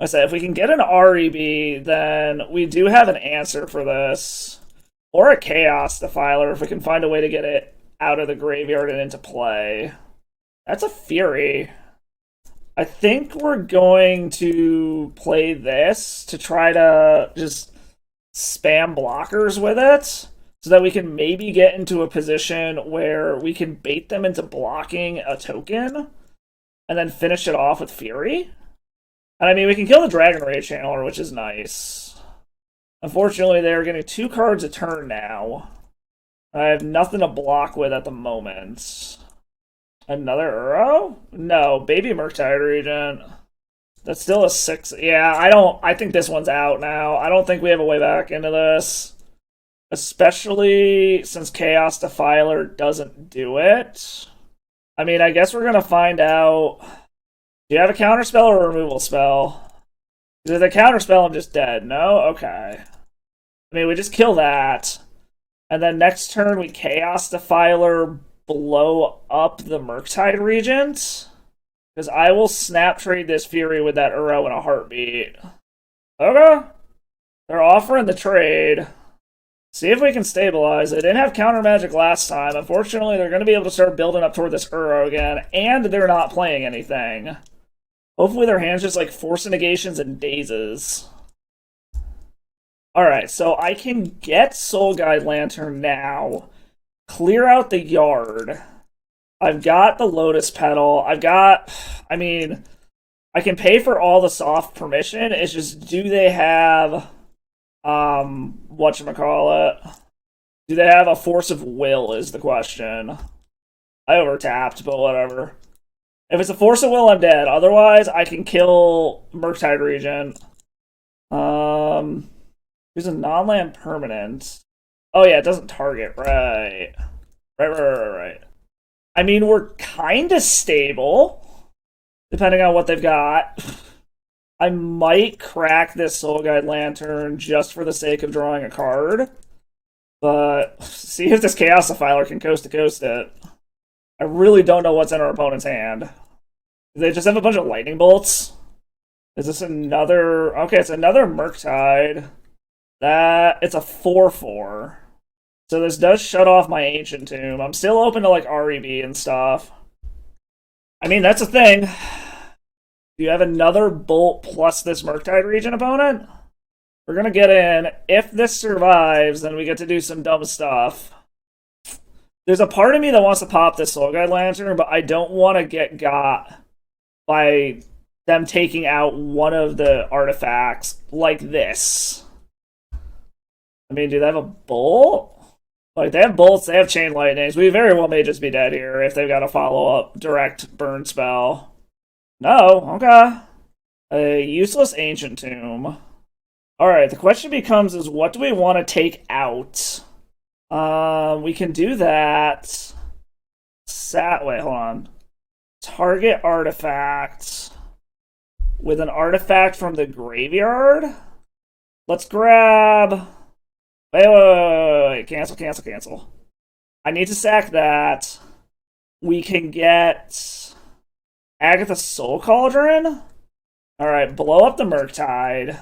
I said, if we can get an REB, then we do have an answer for this. Or a Chaos Defiler, if we can find a way to get it out of the graveyard and into play. That's a Fury. I think we're going to play this to try to just spam blockers with it, so that we can maybe get into a position where we can bait them into blocking a token, and then finish it off with Fury. And I mean, we can kill the Dragon Rage Channeler, which is nice. Unfortunately, they're getting 2 cards a turn now. I have nothing to block with at the moment. Another Uro? No, Baby Murktide Regent. That's still a 6. Yeah, I think this one's out now. I don't think we have a way back into this. Especially since Chaos Defiler doesn't do it. I mean, I guess we're gonna find out. Do you have a counterspell or a removal spell? Because if the counterspell, I'm just dead. No? Okay. I mean, we just kill that. And then next turn, we Chaos Defiler, blow up the Murktide Regent. Because I will snap trade this Fury with that Uro in a heartbeat. Okay. They're offering the trade. See if we can stabilize. They didn't have counter magic last time. Unfortunately, they're going to be able to start building up toward this Uro again. And they're not playing anything. Hopefully their hand's just like Force Negations and Dazes. Alright, so I can get Soul Guide Lantern now. Clear out the yard. I've got the Lotus Petal. I mean, I can pay for all the soft permission. It's just, do they have, whatchamacallit? Do they have a Force of Will is the question. I overtapped, but whatever. If it's a Force of Will, I'm dead. Otherwise, I can kill Murktide Regent. Here's a non-land permanent. Oh yeah, it doesn't target. Right. Right. I mean, we're kind of stable, depending on what they've got. I might crack this Soul Guide Lantern just for the sake of drawing a card. But see if this Chaos Defiler can coast-to-coast it. I really don't know what's in our opponent's hand. Do they just have a bunch of lightning bolts? Is this another... Okay, it's another Murktide. It's a 4/4. So this does shut off my Ancient Tomb. I'm still open to, like, REB and stuff. I mean, that's a thing. Do you have another Bolt plus this Murktide Regent opponent? We're gonna get in. If this survives, then we get to do some dumb stuff. There's a part of me that wants to pop this Soul Guide Lantern, but I don't want to get got by them taking out one of the artifacts like this. I mean, do they have a bolt? Like, they have bolts, they have chain lightnings. We very well may just be dead here if they've got a follow-up direct burn spell. No, okay. A useless Ancient Tomb. Alright, the question becomes is what do we want to take out? We can do that. Wait, hold on. Target artifact with an artifact from the graveyard? Let's grab... Wait. Cancel. I need to sack that. We can get Agatha Soul Cauldron. Alright, blow up the Murktide.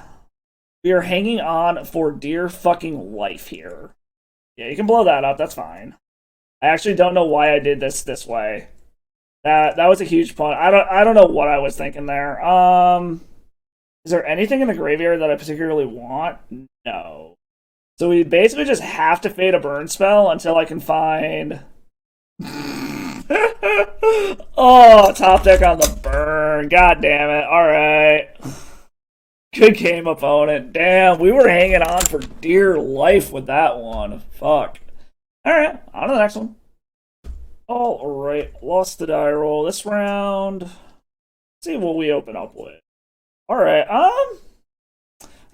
We are hanging on for dear fucking life here. Yeah, you can blow that up, that's fine. I actually don't know why I did this way. That was a huge punt. I don't know what I was thinking there. Is there anything in the graveyard that I particularly want? No. So we basically just have to fade a burn spell until I can find... Oh, top deck on the burn. God damn it. Alright. Good game, opponent. Damn, we were hanging on for dear life with that one. Fuck. Alright, on to the next one. Alright, lost the die roll this round. Let's see what we open up with. Alright, I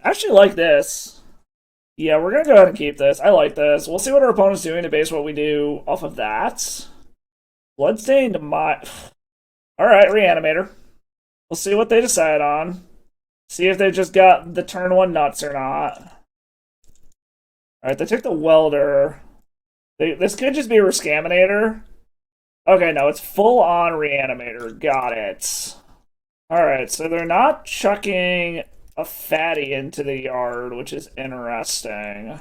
actually like this. Yeah, we're gonna go ahead and keep this. I like this. We'll see what our opponent's doing to base what we do off of that. Bloodstained my... Alright, Reanimator. We'll see what they decide on. See if they've just got the turn one nuts or not. Alright, they took the Welder. This could just be a Re-Scaminator. Okay, no, it's full-on Reanimator. Got it. Alright, so they're not chucking a fatty into the yard, which is interesting.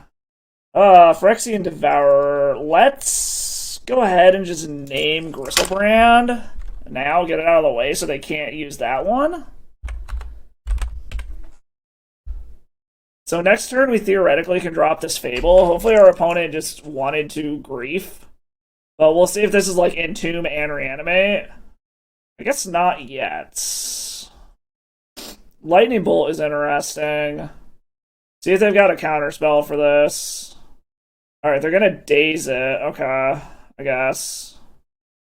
Phyrexian Devourer. Let's go ahead and just name Griselbrand. Now get it out of the way so they can't use that one. So next turn we theoretically can drop this Fable. Hopefully our opponent just wanted to Grief. But we'll see if this is like Entomb and Reanimate. I guess not yet. Lightning Bolt is interesting. See if they've got a counterspell for this. Alright, they're gonna daze it. Okay, I guess.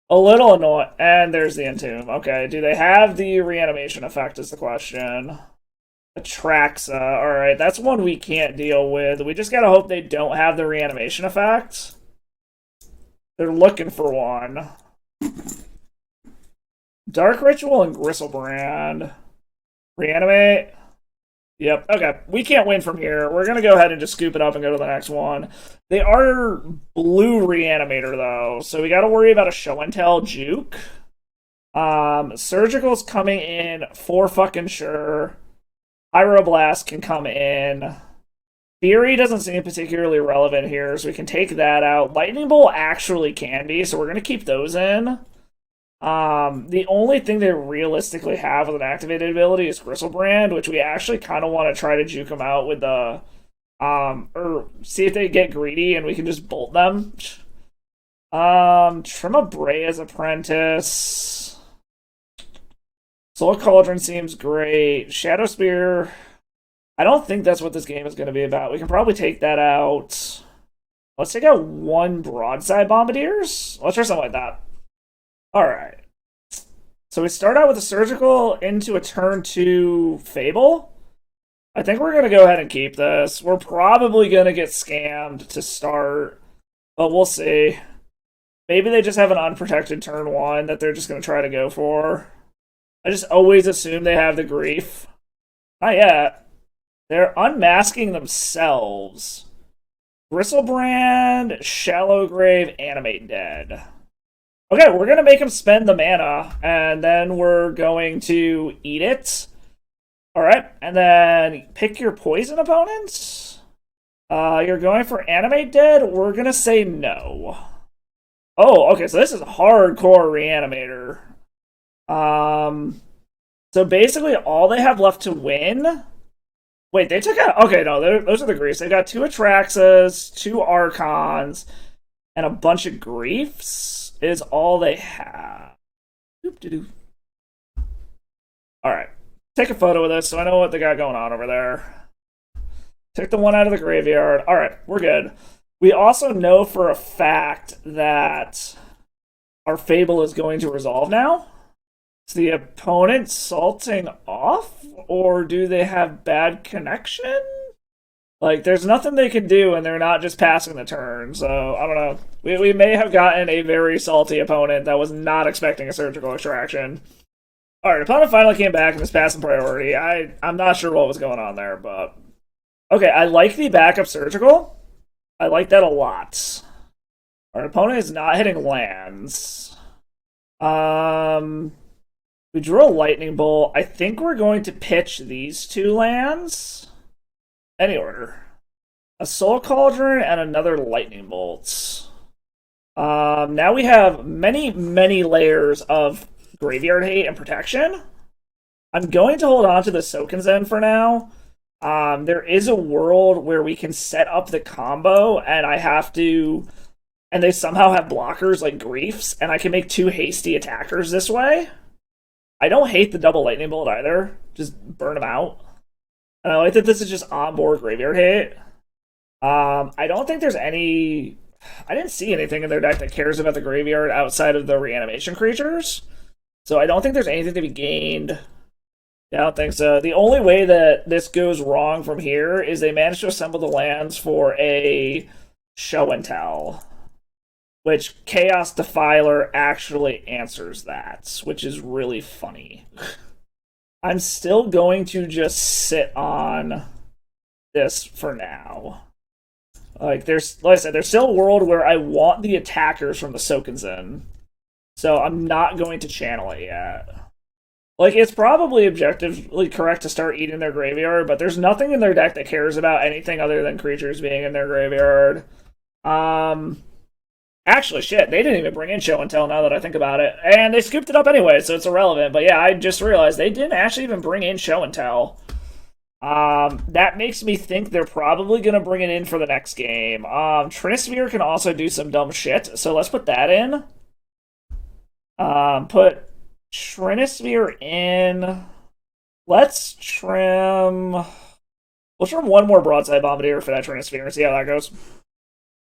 A little annoying. And there's the Entomb. Okay, do they have the reanimation effect is the question. Atraxa. Alright, that's one we can't deal with. We just gotta hope they don't have the reanimation effect. They're looking for one. Dark Ritual and Griselbrand. Reanimate. Yep, okay. We can't win from here. We're gonna go ahead and just scoop it up and go to the next one. They are blue Reanimator, though, so we gotta worry about a show and tell juke. Surgical's coming in for fucking sure. Pyroblast can come in. Fury doesn't seem particularly relevant here, so we can take that out. Lightning Bolt actually can be, so we're going to keep those in. The only thing they realistically have with an activated ability is Griselbrand, which we actually kind of want to try to juke them out with the... or see if they get greedy and we can just bolt them. Tremabrea's Apprentice... Soul Cauldron seems great. Shadow Spear... I don't think that's what this game is going to be about. We can probably take that out. Let's take out one Broadside Bombardiers. Let's try something like that. Alright. So we start out with a Surgical into a turn 2 Fable. I think we're going to go ahead and keep this. We're probably going to get scammed to start, but we'll see. Maybe they just have an unprotected turn 1 that they're just going to try to go for. I just always assume they have the Grief. Not yet. They're unmasking themselves. Griselbrand, Shallow Grave, Animate Dead. Okay, we're going to make them spend the mana, and then we're going to eat it. Alright, and then pick your poison opponents. You're going for Animate Dead? We're going to say no. Oh, okay, so this is hardcore Reanimator. So basically all they have left to win... Wait, they took out... Okay, no, those are the Griefs. They've got 2 Atraxas, 2 Archons, and a bunch of Griefs is all they have. Alright. Take a photo of this so I know what they got going on over there. Take the one out of the graveyard. Alright, we're good. We also know for a fact that our Fable is going to resolve now. Is the opponent salting off? Or do they have bad connection? Like, there's nothing they can do, and they're not just passing the turn, so, I don't know. We may have gotten a very salty opponent that was not expecting a Surgical Extraction. Alright, opponent finally came back and is passing priority. I'm not sure what was going on there, but... Okay, I like the backup Surgical. I like that a lot. Our opponent is not hitting lands. We drew a Lightning Bolt. I think we're going to pitch these 2 lands. Any order. A Soul Cauldron and another Lightning Bolt. Now we have many, many layers of graveyard hate and protection. I'm going to hold on to the Sokenzen for now. There is a world where we can set up the combo, and I have to and they somehow have blockers like Griefs, and I can make 2 hasty attackers this way. I don't hate the double lightning bolt either. Just burn them out. And I like that this is just onboard graveyard hate. I don't think there's any... I didn't see anything in their deck that cares about the graveyard outside of the reanimation creatures. So I don't think there's anything to be gained. Yeah, I don't think so. The only way that this goes wrong from here is they managed to assemble the lands for a show and tell, which Chaos Defiler actually answers that, which is really funny. I'm still going to just sit on this for now. Like I said, there's still a world where I want the attackers from the Sokenzen, so I'm not going to channel it yet. Like, it's probably objectively correct to start eating their graveyard, but there's nothing in their deck that cares about anything other than creatures being in their graveyard. Actually, shit, they didn't even bring in Show and Tell now that I think about it. And they scooped it up anyway, so it's irrelevant. But yeah, I just realized they didn't actually even bring in Show and Tell. That makes me think they're probably going to bring it in for the next game. Trinisphere can also do some dumb shit, so let's put that in. Put Trinisphere in. Let's trim... We'll trim one more Broadside Bombardier for that Trinisphere and see how that goes.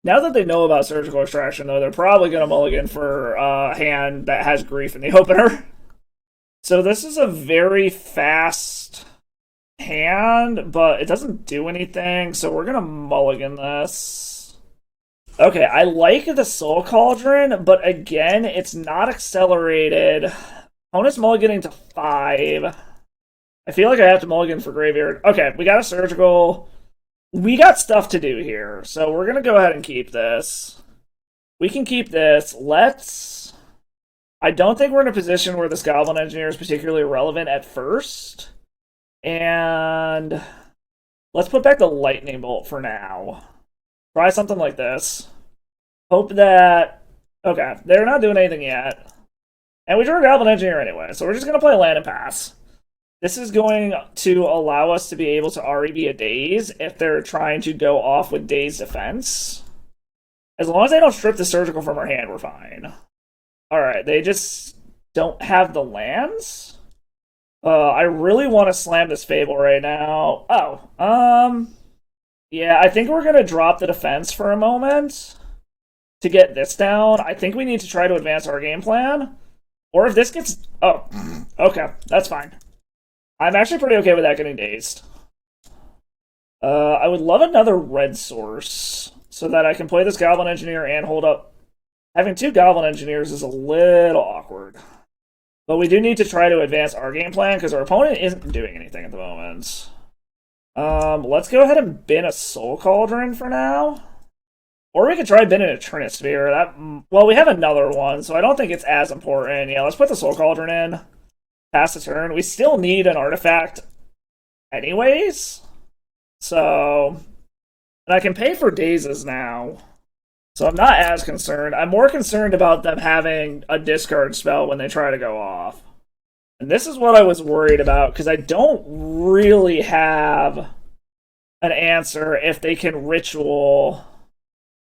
Now that they know about Surgical Extraction, though, they're probably going to mulligan for a hand that has Grief in the opener. So this is a very fast hand, but it doesn't do anything, so we're going to mulligan this. Okay, I like the Soul Cauldron, but again, it's not accelerated. Opponent's mulliganing to 5. I feel like I have to mulligan for Graveyard. Okay, we got a Surgical. We got stuff to do here, so we're going to go ahead and keep this. We can keep this. Let's... I don't think we're in a position where this Goblin Engineer is particularly relevant at first. And let's put back the Lightning Bolt for now. Try something like this. Hope that... Okay, they're not doing anything yet. And we drew a Goblin Engineer anyway, so we're just going to play land and pass. This is going to allow us to be able to REB a Daze if they're trying to go off with Daze Defense. As long as they don't strip the Surgical from our hand, we're fine. Alright, they just don't have the lands? I really want to slam this Fable right now. Yeah, I think we're going to drop the defense for a moment to get this down. I think we need to try to advance our game plan. Or if this gets... Oh, okay, that's fine. I'm actually pretty okay with that getting dazed. I would love another red source so that I can play this Goblin Engineer and hold up. Having 2 Goblin Engineers is a little awkward. But we do need to try to advance our game plan because our opponent isn't doing anything at the moment. Let's go ahead and bin a Soul Cauldron for now. Or we could try binning a Trinisphere. Well, we have another one, so I don't think it's as important. Yeah, let's put the Soul Cauldron in. Pass the turn. We still need an artifact anyways. So... And I can pay for dazes now. So I'm not as concerned. I'm more concerned about them having a discard spell when they try to go off. And this is what I was worried about, because I don't really have an answer if they can Ritual.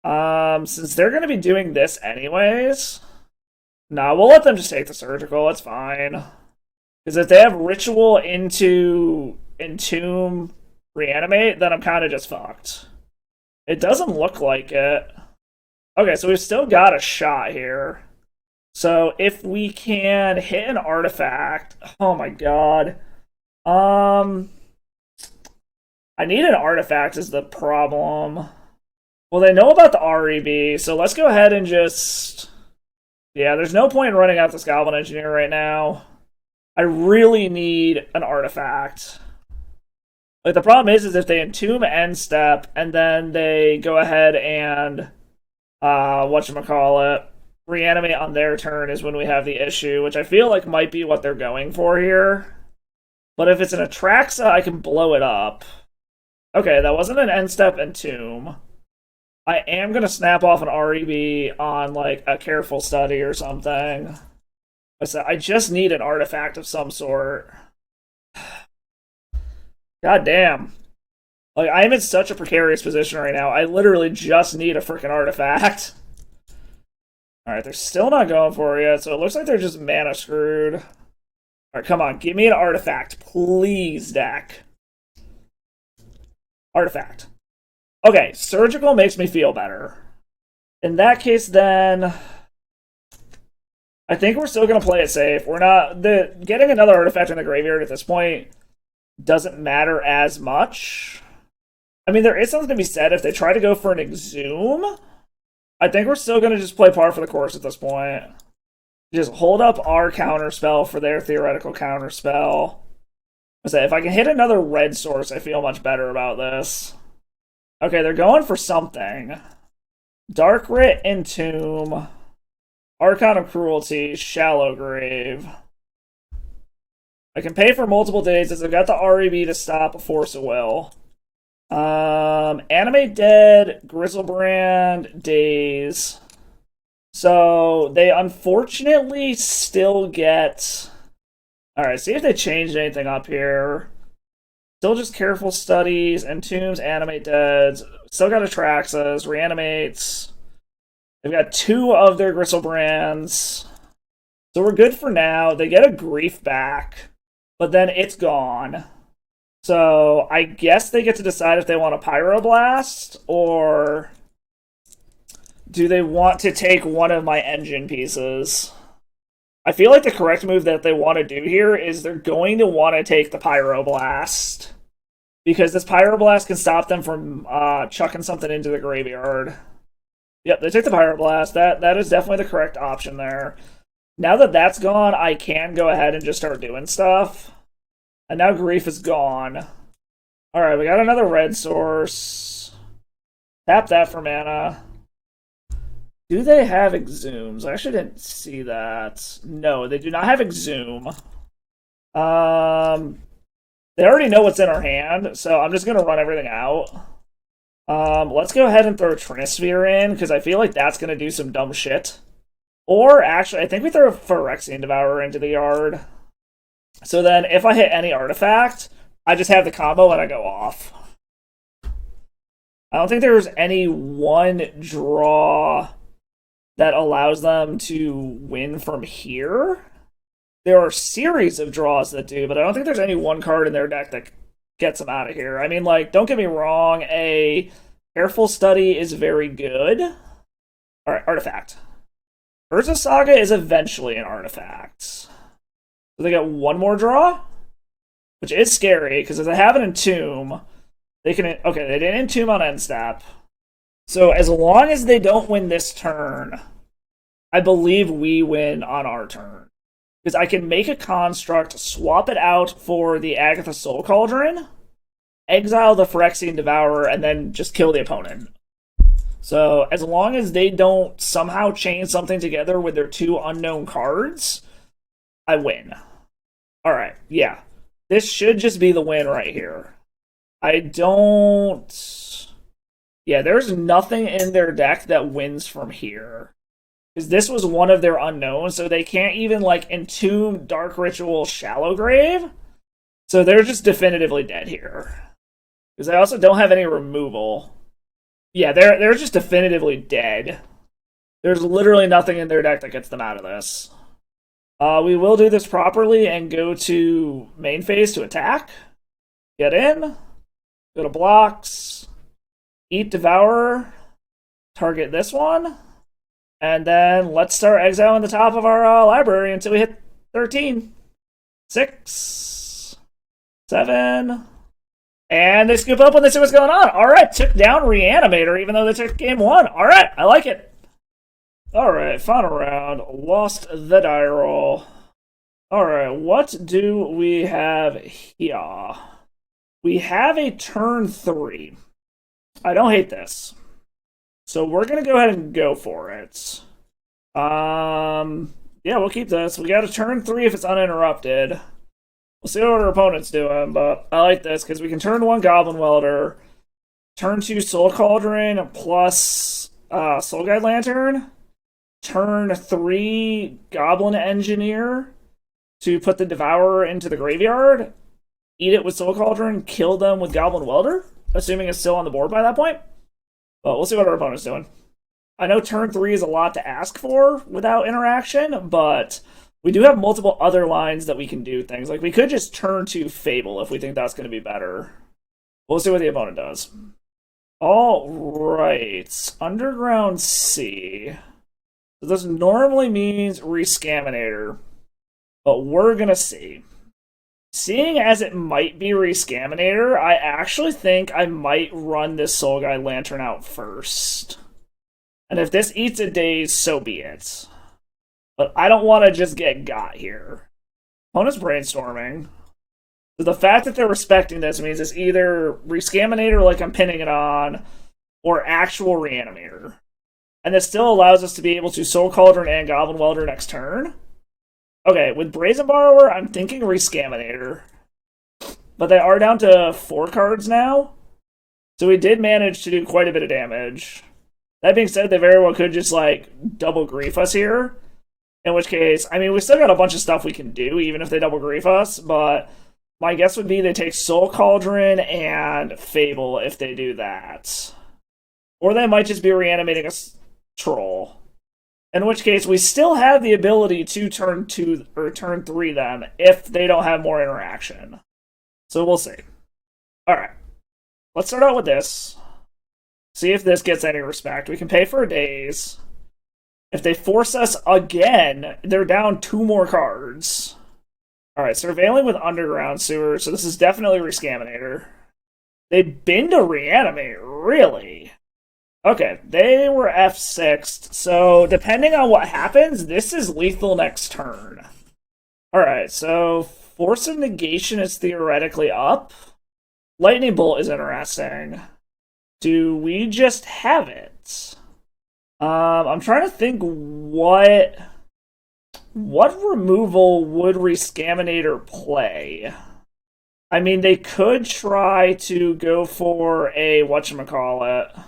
Since they're going to be doing this anyways. Nah, we'll let them just take the Surgical. It's fine. Because if they have Ritual into Entomb, Reanimate, then I'm kind of just fucked. It doesn't look like it. Okay, so we've still got a shot here. So if we can hit an artifact... Oh my god. I need an artifact is the problem. Well, they know about the REB, so let's go ahead and just... Yeah, there's no point in running out this Goblin Engineer right now. I really need an artifact. Like, the problem is if they Entomb End Step, and then they go ahead and... whatchamacallit, Reanimate on their turn is when we have the issue, which I feel like might be what they're going for here. But if it's an Atraxa, I can blow it up. Okay, that wasn't an End Step Entomb. I am going to snap off an REB on, like, a Careful Study or something. I just need an artifact of some sort. God damn. Like, I'm in such a precarious position right now. I literally just need a freaking artifact. Alright, they're still not going for it yet, so it looks like they're just mana screwed. Alright, come on, give me an artifact, please, deck. Artifact. Okay, surgical makes me feel better. In that case, then I think we're still gonna play it safe. We're not getting another artifact in the graveyard at this point doesn't matter as much. I mean, there is something to be said if they try to go for an Exhume. I think we're still gonna just play par for the course at this point. Just hold up our counterspell for their theoretical counterspell. I say if I can hit another red source, I feel much better about this. Okay, they're going for something. Dark Writ, Entomb, Archon of Cruelty, Shallow Grave. I can pay for multiple days as I've got the REB to stop a Force of Will. Animate Dead, Grizzlebrand, Daze. So they unfortunately still get... Alright, see if they changed anything up here. Still just Careful Studies, Entombs, Animate Deads. Still got Atraxas, Reanimates. They've got 2 of their Grizzlebrands. So we're good for now. They get a Grief back, but then it's gone. So I guess they get to decide if they want a Pyroblast, or do they want to take one of my engine pieces? I feel like the correct move that they want to do here is they're going to want to take the Pyroblast, because this Pyroblast can stop them from chucking something into the graveyard. Yep, they took the Pyroblast. That is definitely the correct option there. Now that that's gone, I can go ahead and just start doing stuff. And now Grief is gone. Alright, we got another red source. Tap that for mana. Do they have Exhumes? I actually didn't see that. No, they do not have Exhume. They already know what's in our hand, so I'm just going to run everything out. Let's go ahead and throw Trinisphere in, because I feel like that's going to do some dumb shit. Or, actually, I think we throw a Phyrexian Devourer into the yard. So then, if I hit any artifact, I just have the combo and I go off. I don't think there's any one draw that allows them to win from here. There are a series of draws that do, but I don't think there's any one card in their deck that gets them out of here. I mean, like, don't get me wrong, a Careful Study is very good. Alright, artifact. Urza Saga is eventually an artifact. So they get one more draw? Which is scary, because if they have an Entomb, they can... Okay, they didn't Entomb on end step. So as long as they don't win this turn, I believe we win on our turn. Because I can make a construct, swap it out for the Agatha Soul Cauldron, exile the Phyrexian Devourer, and then just kill the opponent. So as long as they don't somehow chain something together with their 2 unknown cards, I win. Alright, yeah. This should just be the win right here. I don't... Yeah, there's nothing in their deck that wins from here. Because this was one of their unknowns, so they can't even, like, Entomb Dark Ritual Shallow Grave. So they're just definitively dead here. Because they also don't have any removal. Yeah, they're just definitively dead. There's literally nothing in their deck that gets them out of this. We will do this properly and go to main phase to attack. Get in. Go to blocks. Eat Devourer. Target this one. And then let's start exiling the top of our library until we hit 13. 6. 7. And they scoop up when they see what's going on. Alright, took down Reanimator even though they took game 1. Alright, I like it. Alright, final round. Lost the die roll. Alright, what do we have here? We have a turn 3. I don't hate this. So we're going to go ahead and go for it. Yeah, we'll keep this. We got a turn 3 if it's uninterrupted. We'll see what our opponent's doing, but I like this because we can turn 1 Goblin Welder, turn 2 Soul Cauldron plus Soul Guide Lantern, turn 3 Goblin Engineer to put the Devourer into the graveyard, eat it with Soul Cauldron, kill them with Goblin Welder, assuming it's still on the board by that point. But we'll see what our opponent's doing. I know turn 3 is a lot to ask for without interaction, but we do have multiple other lines that we can do things. Like, we could just turn to Fable if we think that's going to be better. We'll see what the opponent does. All right. Underground Sea. So this normally means Re-Scaminator, but we're going to see. Seeing as it might be Re-Scaminator, I actually think I might run this Soul Guide Lantern out first. And if this eats a daze, so be it. But I don't want to just get got here. Opponent's brainstorming. So the fact that they're respecting this means it's either Re-Scaminator like I'm pinning it on, or actual Reanimator. And this still allows us to be able to Soul Cauldron and Goblin Welder next turn. Okay, with Brazen Borrower, I'm thinking Re-Scaminator. But they are down to 4 cards now. So we did manage to do quite a bit of damage. That being said, they very well could just, like, double grief us here. In which case, I mean, we still got a bunch of stuff we can do, even if they double grief us, but my guess would be they take Soul Cauldron and Fable if they do that. Or they might just be reanimating a troll. In which case, we still have the ability to turn 2 or turn 3 them if they don't have more interaction. So we'll see. Alright. Let's start out with this. See if this gets any respect. We can pay for a daze. If they force us again, they're down 2 more cards. Alright, surveilling with Underground Sewer, so this is definitely Re-Scaminator. They've been to Reanimate, really? Okay, they were F6'd, so depending on what happens, this is lethal next turn. Alright, so Force of Negation is theoretically up. Lightning Bolt is interesting. Do we just have it? I'm trying to think what removal would Re-Scaminator play? I mean, they could try to go for a whatchamacallit.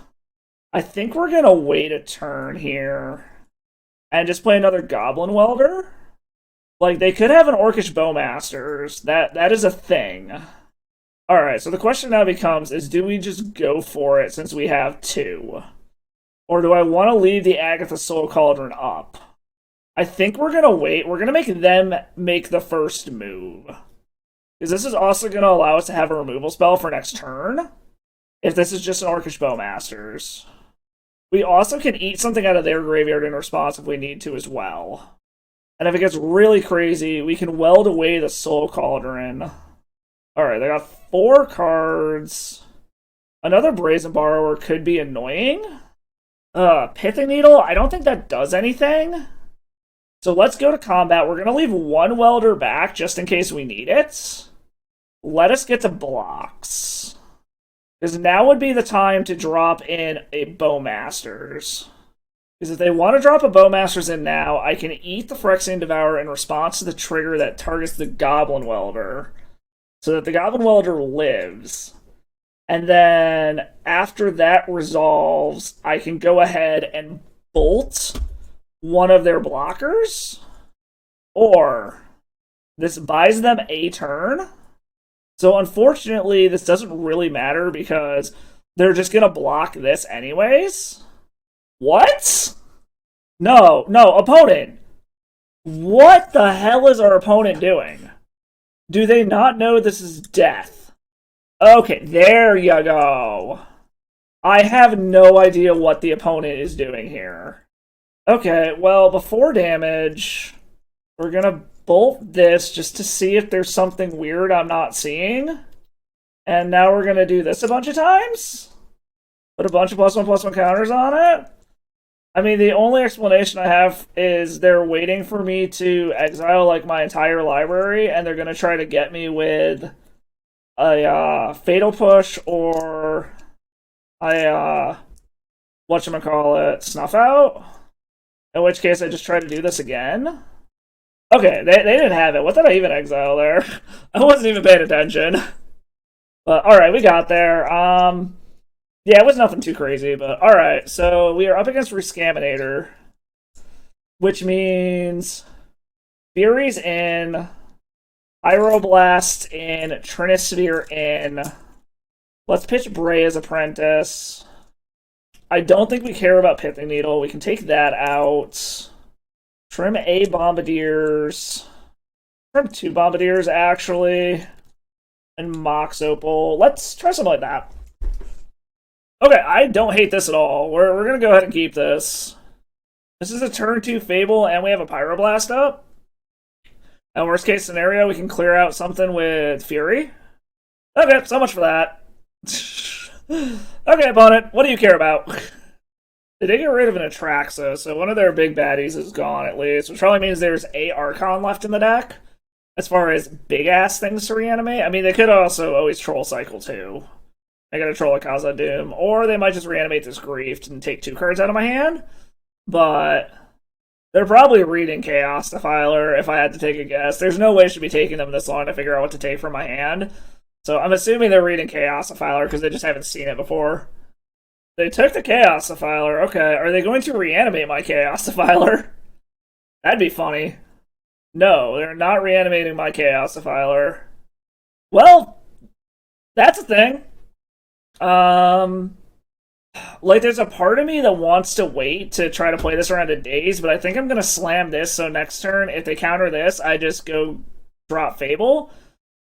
I think we're gonna wait a turn here and just play another Goblin Welder. Like, they could have an Orcish Bowmasters. That is a thing. Alright, so the question now becomes, is do we just go for it since we have 2? Or do I want to leave the Agatha Soul Cauldron up? I think we're going to wait. We're going to make them make the first move. Because this is also going to allow us to have a removal spell for next turn. If this is just an Orcish Bowmasters. We also can eat something out of their graveyard in response if we need to as well. And if it gets really crazy, we can weld away the Soul Cauldron. Alright, they got 4 cards. Another Brazen Borrower could be annoying. Pithing Needle, I don't think that does anything. So let's go to combat. We're going to leave 1 Welder back just in case we need it. Let us get to blocks. Because now would be the time to drop in a Bowmasters. Because if they want to drop a Bowmasters in now, I can eat the Phyrexian Devourer in response to the trigger that targets the Goblin Welder. So that the Goblin Welder lives. And then, after that resolves, I can go ahead and bolt one of their blockers. Or, this buys them a turn. So unfortunately, this doesn't really matter because they're just going to block this anyways. What? No, opponent. What the hell is our opponent doing? Do they not know this is death? Okay, there you go. I have no idea what the opponent is doing here. Okay, well, before damage, we're gonna bolt this just to see if there's something weird I'm not seeing. And now we're gonna do this a bunch of times? Put a bunch of +1/+1 counters on it? I mean, the only explanation I have is they're waiting for me to exile, like, my entire library, and they're gonna try to get me with a, Fatal Push or a, whatchamacallit, Snuff Out. In which case, I just try to do this again. Okay, they didn't have it. What did I even exile there? I wasn't even paying attention. But, alright, we got there. Yeah, it was nothing too crazy, but alright. So, we are up against Re-Scaminator, which means Fury's in, Pyroblast in, Trinisphere in. Let's pitch Breya's Apprentice. I don't think we care about Pithing Needle. We can take that out. Trim a Bombardiers. Trim 2 Bombardiers, actually. And Mox Opal. Let's try something like that. Okay, I don't hate this at all. We're going to go ahead and keep this. This is a turn 2 Fable, and we have a Pyroblast up. And worst case scenario, we can clear out something with Fury. Okay, so much for that. Okay, opponent, what do you care about? They did get rid of an Atraxa, so one of their big baddies is gone at least, which probably means there's a Archon left in the deck. As far as big-ass things to reanimate, I mean, they could also always Troll Cycle too. I gotta Troll a Khazad-dûm, or they might just reanimate this Grief and take 2 cards out of my hand. But they're probably reading Chaos Defiler, if I had to take a guess. There's no way it should be taking them this long to figure out what to take from my hand. So I'm assuming they're reading Chaos Defiler because they just haven't seen it before. They took the Chaos Defiler. Okay, are they going to reanimate my Chaos Defiler? That'd be funny. No, they're not reanimating my Chaos Defiler. Well, that's a thing. Like, there's a part of me that wants to wait to try to play this around a Daze, but I think I'm going to slam this, so next turn, if they counter this, I just go drop Fable.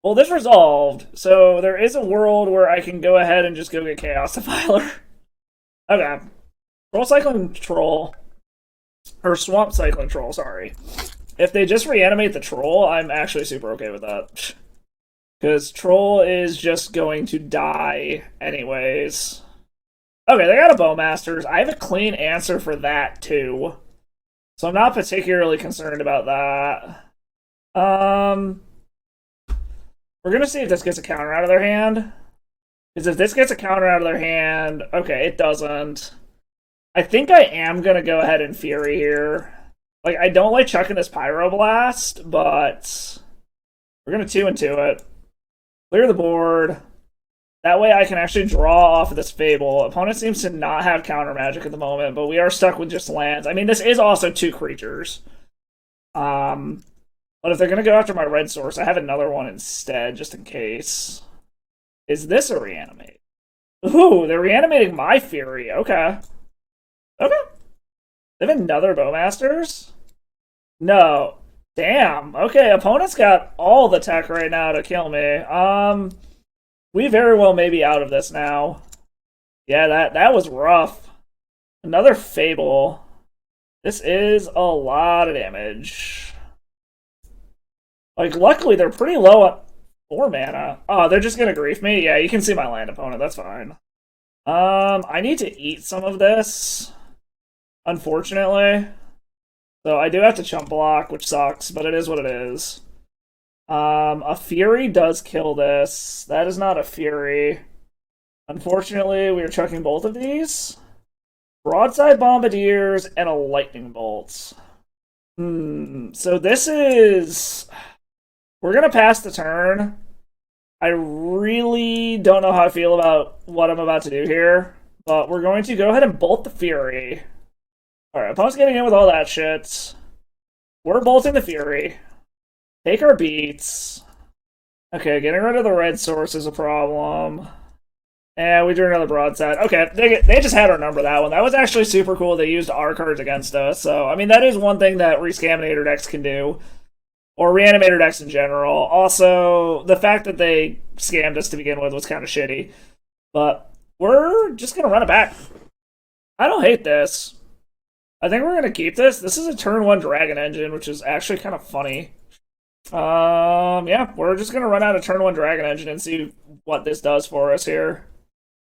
Well, this resolved, so there is a world where I can go ahead and just go get Chaos Defiler. Okay. Troll Cycling Troll. Or Swamp Cycling Troll, sorry. If they just reanimate the Troll, I'm actually super okay with that. Because Troll is just going to die anyways. Okay, they got a Bowmasters. I have a clean answer for that, too. So I'm not particularly concerned about that. We're going to see if this gets a counter out of their hand. Because if this gets a counter out of their hand... Okay, it doesn't. I think I am going to go ahead and Fury here. Like, I don't like chucking this Pyroblast, but... We're going to 2-2 it. Clear the board. That way I can actually draw off of this Fable. Opponent seems to not have counter magic at the moment, but we are stuck with just lands. I mean, this is also 2 creatures. But if they're going to go after my red source, I have another one instead, just in case. Is this a reanimate? Ooh, they're reanimating my Fury. Okay. Okay. They have another Bowmasters? No. Damn. Okay, opponent's got all the tech right now to kill me. We very well may be out of this now. Yeah, that was rough. Another Fable. This is a lot of damage. Like, luckily, they're pretty low on 4 mana. Oh, they're just gonna grief me? Yeah, you can see my land opponent. That's fine. I need to eat some of this, unfortunately. So I do have to chump block, which sucks, but it is what it is. A Fury does kill this. That is not a Fury. Unfortunately, we are chucking both of these. Broadside Bombardiers and a Lightning Bolt. So this is... We're going to pass the turn. I really don't know how I feel about what I'm about to do here, but we're going to go ahead and bolt the Fury. Alright, opponent's getting in with all that shit. We're bolting the Fury. Take our beats. Okay, getting rid of the red source is a problem. And we drew another broadside. Okay, they just had our number, that one. That was actually super cool. They used our cards against us. So, I mean, that is one thing that Re-Scaminator decks can do. Or Reanimator decks in general. Also, the fact that they scammed us to begin with was kind of shitty. But we're just going to run it back. I don't hate this. I think we're going to keep this. This is a turn 1 Dragon Engine, which is actually kind of funny. Yeah, we're just going to run out of turn 1 Dragon Engine and see what this does for us here.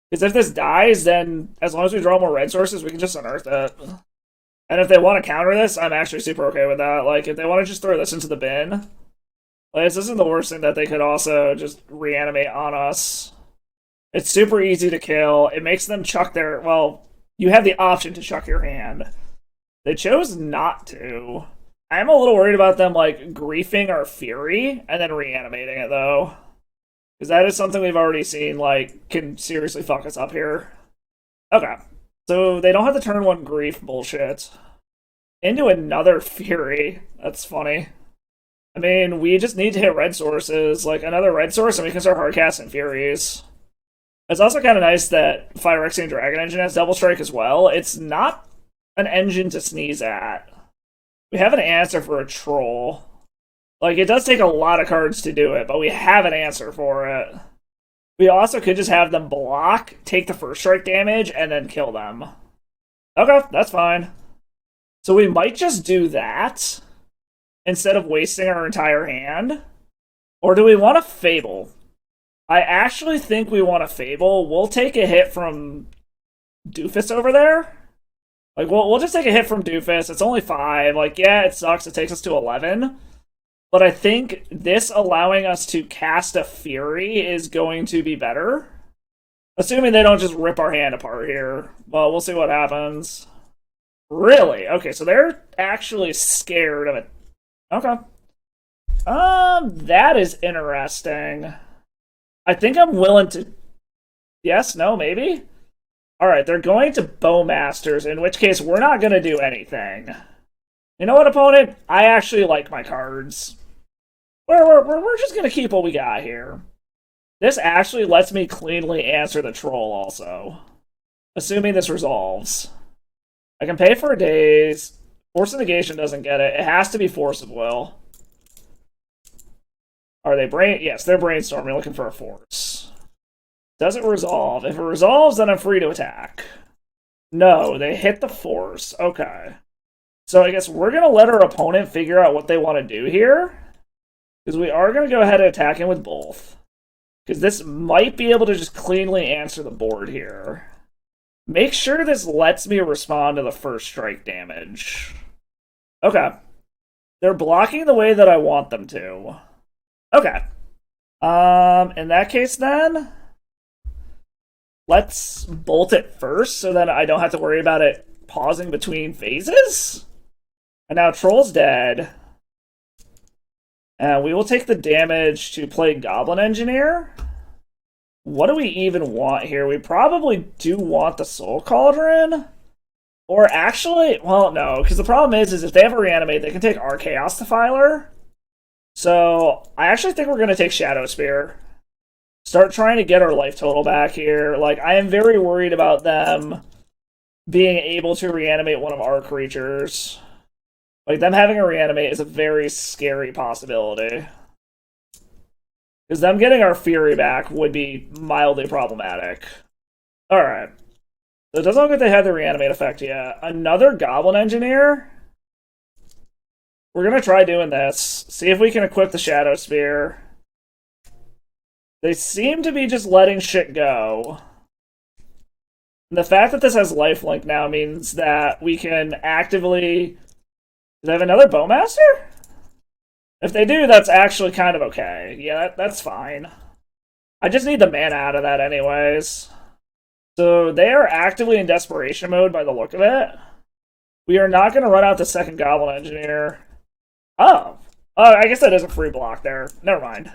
Because if this dies, then as long as we draw more red sources, we can just unearth it. And if they want to counter this, I'm actually super okay with that. Like, if they want to just throw this into the bin, like, this isn't the worst thing that they could also just reanimate on us. It's super easy to kill. It makes them chuck their... Well, you have the option to chuck your hand. They chose not to. I'm a little worried about them, like, griefing our Fury and then reanimating it, though. Because that is something we've already seen, like, can seriously fuck us up here. Okay. So they don't have the turn 1 grief bullshit. Into another Fury. That's funny. I mean, we just need to hit red sources. Like, another red source and we can start hardcasting Furies. It's also kind of nice that Phyrexian Dragon Engine has Double Strike as well. It's not an engine to sneeze at. We have an answer for a troll. Like, it does take a lot of cards to do it, but we have an answer for it. We also could just have them block, take the first strike damage, and then kill them. Okay, that's fine. So we might just do that instead of wasting our entire hand. Or do we want a Fable? I actually think we want a Fable. We'll take a hit from Doofus over there. Like, we'll just take a hit from Doofus. It's only 5. Like, yeah, it sucks. It takes us to 11. But I think this allowing us to cast a Fury is going to be better. Assuming they don't just rip our hand apart here. Well, we'll see what happens. Really? Okay, so they're actually scared of it. Okay. That is interesting. I think I'm willing to... Yes? No? Maybe? Alright, they're going to Bowmasters, in which case we're not going to do anything. You know what, opponent? I actually like my cards. We're just going to keep what we got here. This actually lets me cleanly answer the troll also. Assuming this resolves. I can pay for a daze. Force of Negation doesn't get it. It has to be Force of Will. Are they Yes, they're brainstorming, looking for a force. Does it resolve? If it resolves, then I'm free to attack. No, they hit the force. Okay. So I guess we're going to let our opponent figure out what they want to do here. Because we are going to go ahead and attack him with both. Because this might be able to just cleanly answer the board here. Make sure this lets me respond to the first strike damage. Okay. They're blocking the way that I want them to. Okay. In that case then, let's bolt it first so that I don't have to worry about it pausing between phases. And now Troll's dead. And we will take the damage to play Goblin Engineer. What do we even want here? We probably do want the Soul Cauldron. Or actually, well, no, because the problem is if they have a Reanimate, they can take our Chaos Defiler. So, I actually think we're going to take Shadow Spear. Start trying to get our life total back here. Like, I am very worried about them being able to reanimate one of our creatures. Like, them having a Reanimate is a very scary possibility. Because them getting our Fury back would be mildly problematic. Alright. So it doesn't look like they had the Reanimate effect yet. Another Goblin Engineer? We're going to try doing this. See if we can equip the Shadow Spear. They seem to be just letting shit go. And the fact that this has lifelink now means that we can actively... Do they have another Bowmaster? If they do, that's actually kind of okay. Yeah, that's fine. I just need the mana out of that anyways. So they are actively in desperation mode by the look of it. We are not going to run out the second Goblin Engineer. Oh, I guess that is a free block there. Never mind.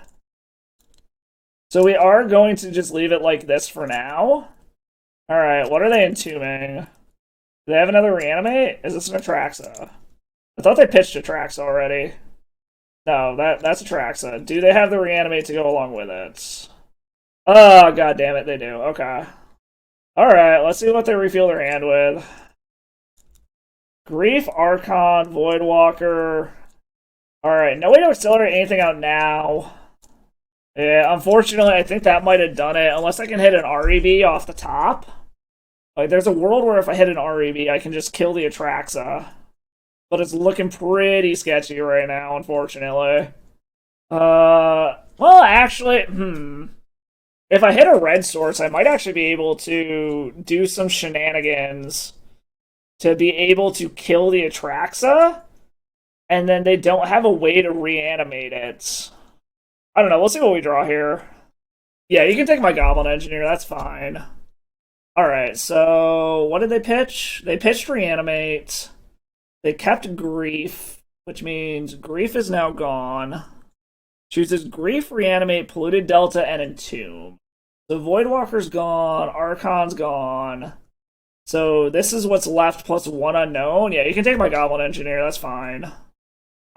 So we are going to just leave it like this for now. Alright, what are they entombing? Do they have another Reanimate? Is this an Atraxa? I thought they pitched Atraxa already. No, that's Atraxa. Do they have the Reanimate to go along with it? Oh, god damn it, they do. Okay. Alright, let's see what they refill their hand with. Grief, Archon, Voidwalker... Alright, no way to accelerate anything out now. Yeah, unfortunately, I think that might have done it, unless I can hit an REB off the top. Like, there's a world where if I hit an REB, I can just kill the Atraxa. But it's looking pretty sketchy right now, unfortunately. Well, actually, if I hit a red source, I might actually be able to do some shenanigans to be able to kill the Atraxa. And then they don't have a way to reanimate it. I don't know, we'll see what we draw here. Yeah, you can take my Goblin Engineer, that's fine. Alright, so what did they pitch? They pitched Reanimate. They kept Grief, which means Grief is now gone. Chooses Grief, Reanimate, Polluted Delta, and Entomb. So Voidwalker's gone, Archon's gone. So this is what's left plus one unknown. Yeah, you can take my Goblin Engineer, that's fine.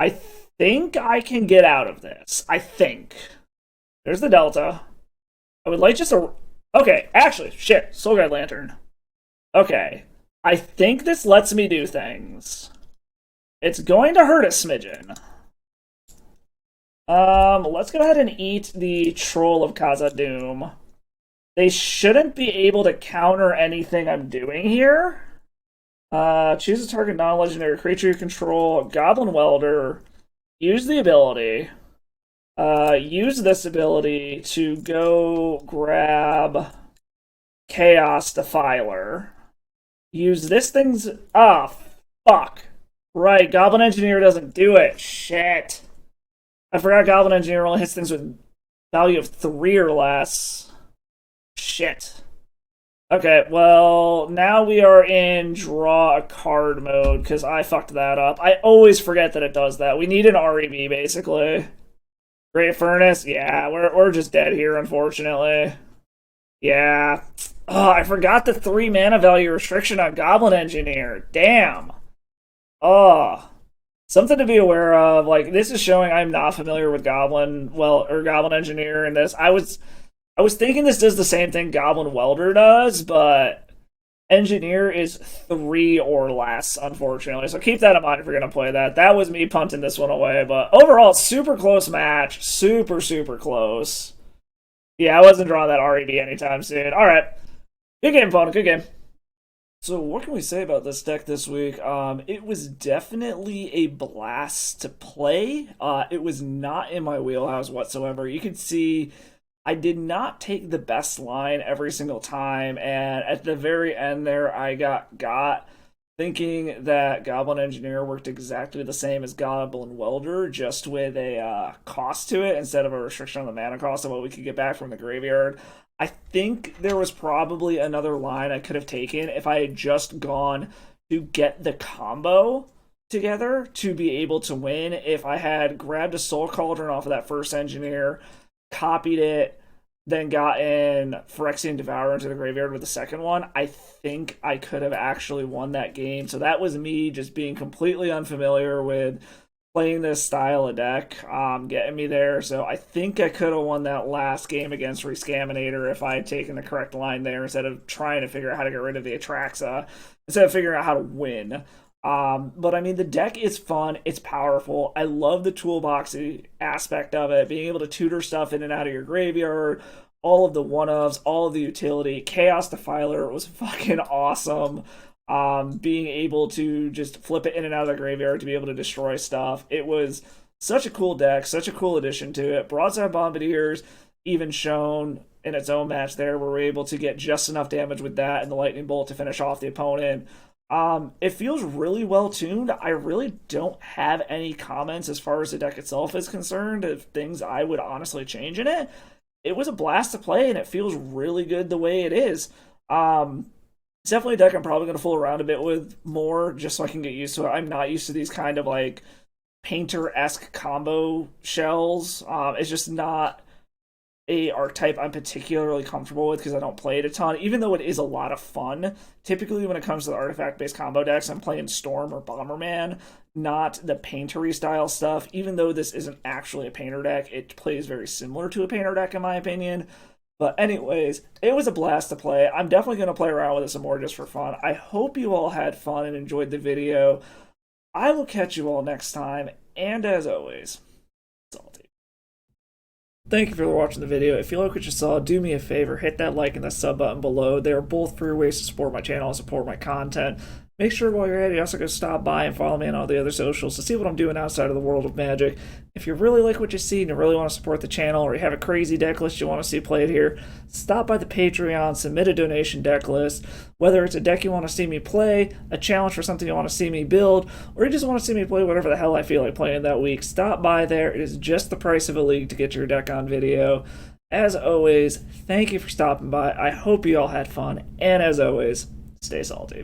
I think I can get out of this. I think. There's the Delta. I would like just a... Okay, actually, shit, Soul Guide Lantern. Okay, I think this lets me do things. It's going to hurt a smidgen. Let's go ahead and eat the Troll of Khazad-dûm. They shouldn't be able to counter anything I'm doing here. Choose a target non-legendary creature you control. Goblin Welder. Use the ability. Use this ability to go grab Chaos Defiler. Use this thing's... Ah, fuck. Right, Goblin Engineer doesn't do it. Shit. I forgot Goblin Engineer only hits things with value of 3 or less. Shit. Okay, well, now we are in draw a card mode, because I fucked that up. I always forget that it does that. We need an REB, basically. Great Furnace? Yeah, we're just dead here, unfortunately. Yeah. Oh, I forgot the 3 mana value restriction on Goblin Engineer. Damn. Oh. Something to be aware of. Like, this is showing I'm not familiar with Goblin Engineer in this. I was thinking this does the same thing Goblin Welder does, but Engineer is 3 or less, unfortunately. So keep that in mind if you're going to play that. That was me punting this one away, but overall, super close match. Super, super close. Yeah, I wasn't drawing that REB anytime soon. All right. Good game, opponent. Good game. So what can we say about this deck this week? It was definitely a blast to play. It was not in my wheelhouse whatsoever. You could see I did not take the best line every single time, and at the very end there, I got thinking that Goblin Engineer worked exactly the same as Goblin Welder, just with a cost to it instead of a restriction on the mana cost of what we could get back from the graveyard. I think there was probably another line I could have taken if I had just gone to get the combo together to be able to win. If I had grabbed a Soul Cauldron off of that first Engineer, copied it, then got in Phyrexian Devourer into the graveyard with the second one, I think I could have actually won that game. So that was me just being completely unfamiliar with playing this style of deck, getting me there. So I think I could have won that last game against Re-Scaminator if I had taken the correct line there instead of trying to figure out how to get rid of the Atraxa, instead of figuring out how to win. But I mean, the deck is fun. It's powerful. I love the toolboxy aspect of it, being able to tutor stuff in and out of your graveyard, all of the one-ofs, all of the utility. Chaos Defiler was fucking awesome. Being able to just flip it in and out of the graveyard to be able to destroy stuff. It was such a cool deck, such a cool addition to it. Broadside Bombardiers even shown in its own match there, where we're able to get just enough damage with that and the Lightning Bolt to finish off the opponent. It feels really well tuned. I really don't have any comments as far as the deck itself is concerned of things I would honestly change in it. It was a blast to play, and it feels really good the way it is. It's definitely a deck I'm probably going to fool around a bit with more, just so I can get used to it. I'm not used to these kind of, like, painter-esque combo shells. It's just not a archetype I'm particularly comfortable with because I don't play it a ton, even though it is a lot of fun. Typically, when it comes to the artifact-based combo decks, I'm playing Storm or Bomberman, not the paintery style stuff. Even though this isn't actually a painter deck, it plays very similar to a painter deck, in my opinion. But anyways, it was a blast to play. I'm definitely going to play around with it some more just for fun. I hope you all had fun and enjoyed the video. I will catch you all next time, and as always, salty. Thank you for watching the video. If you like what you saw, do me a favor, hit that like and the sub button below. They are both free ways to support my channel and support my content. Make sure while you're at it, you also go stop by and follow me on all the other socials to see what I'm doing outside of the world of Magic. If you really like what you see and you really want to support the channel, or you have a crazy deck list you want to see played here, stop by the Patreon, submit a donation deck list. Whether it's a deck you want to see me play, a challenge for something you want to see me build, or you just want to see me play whatever the hell I feel like playing that week, stop by there. It is just the price of a league to get your deck on video. As always, thank you for stopping by. I hope you all had fun, and as always, stay salty.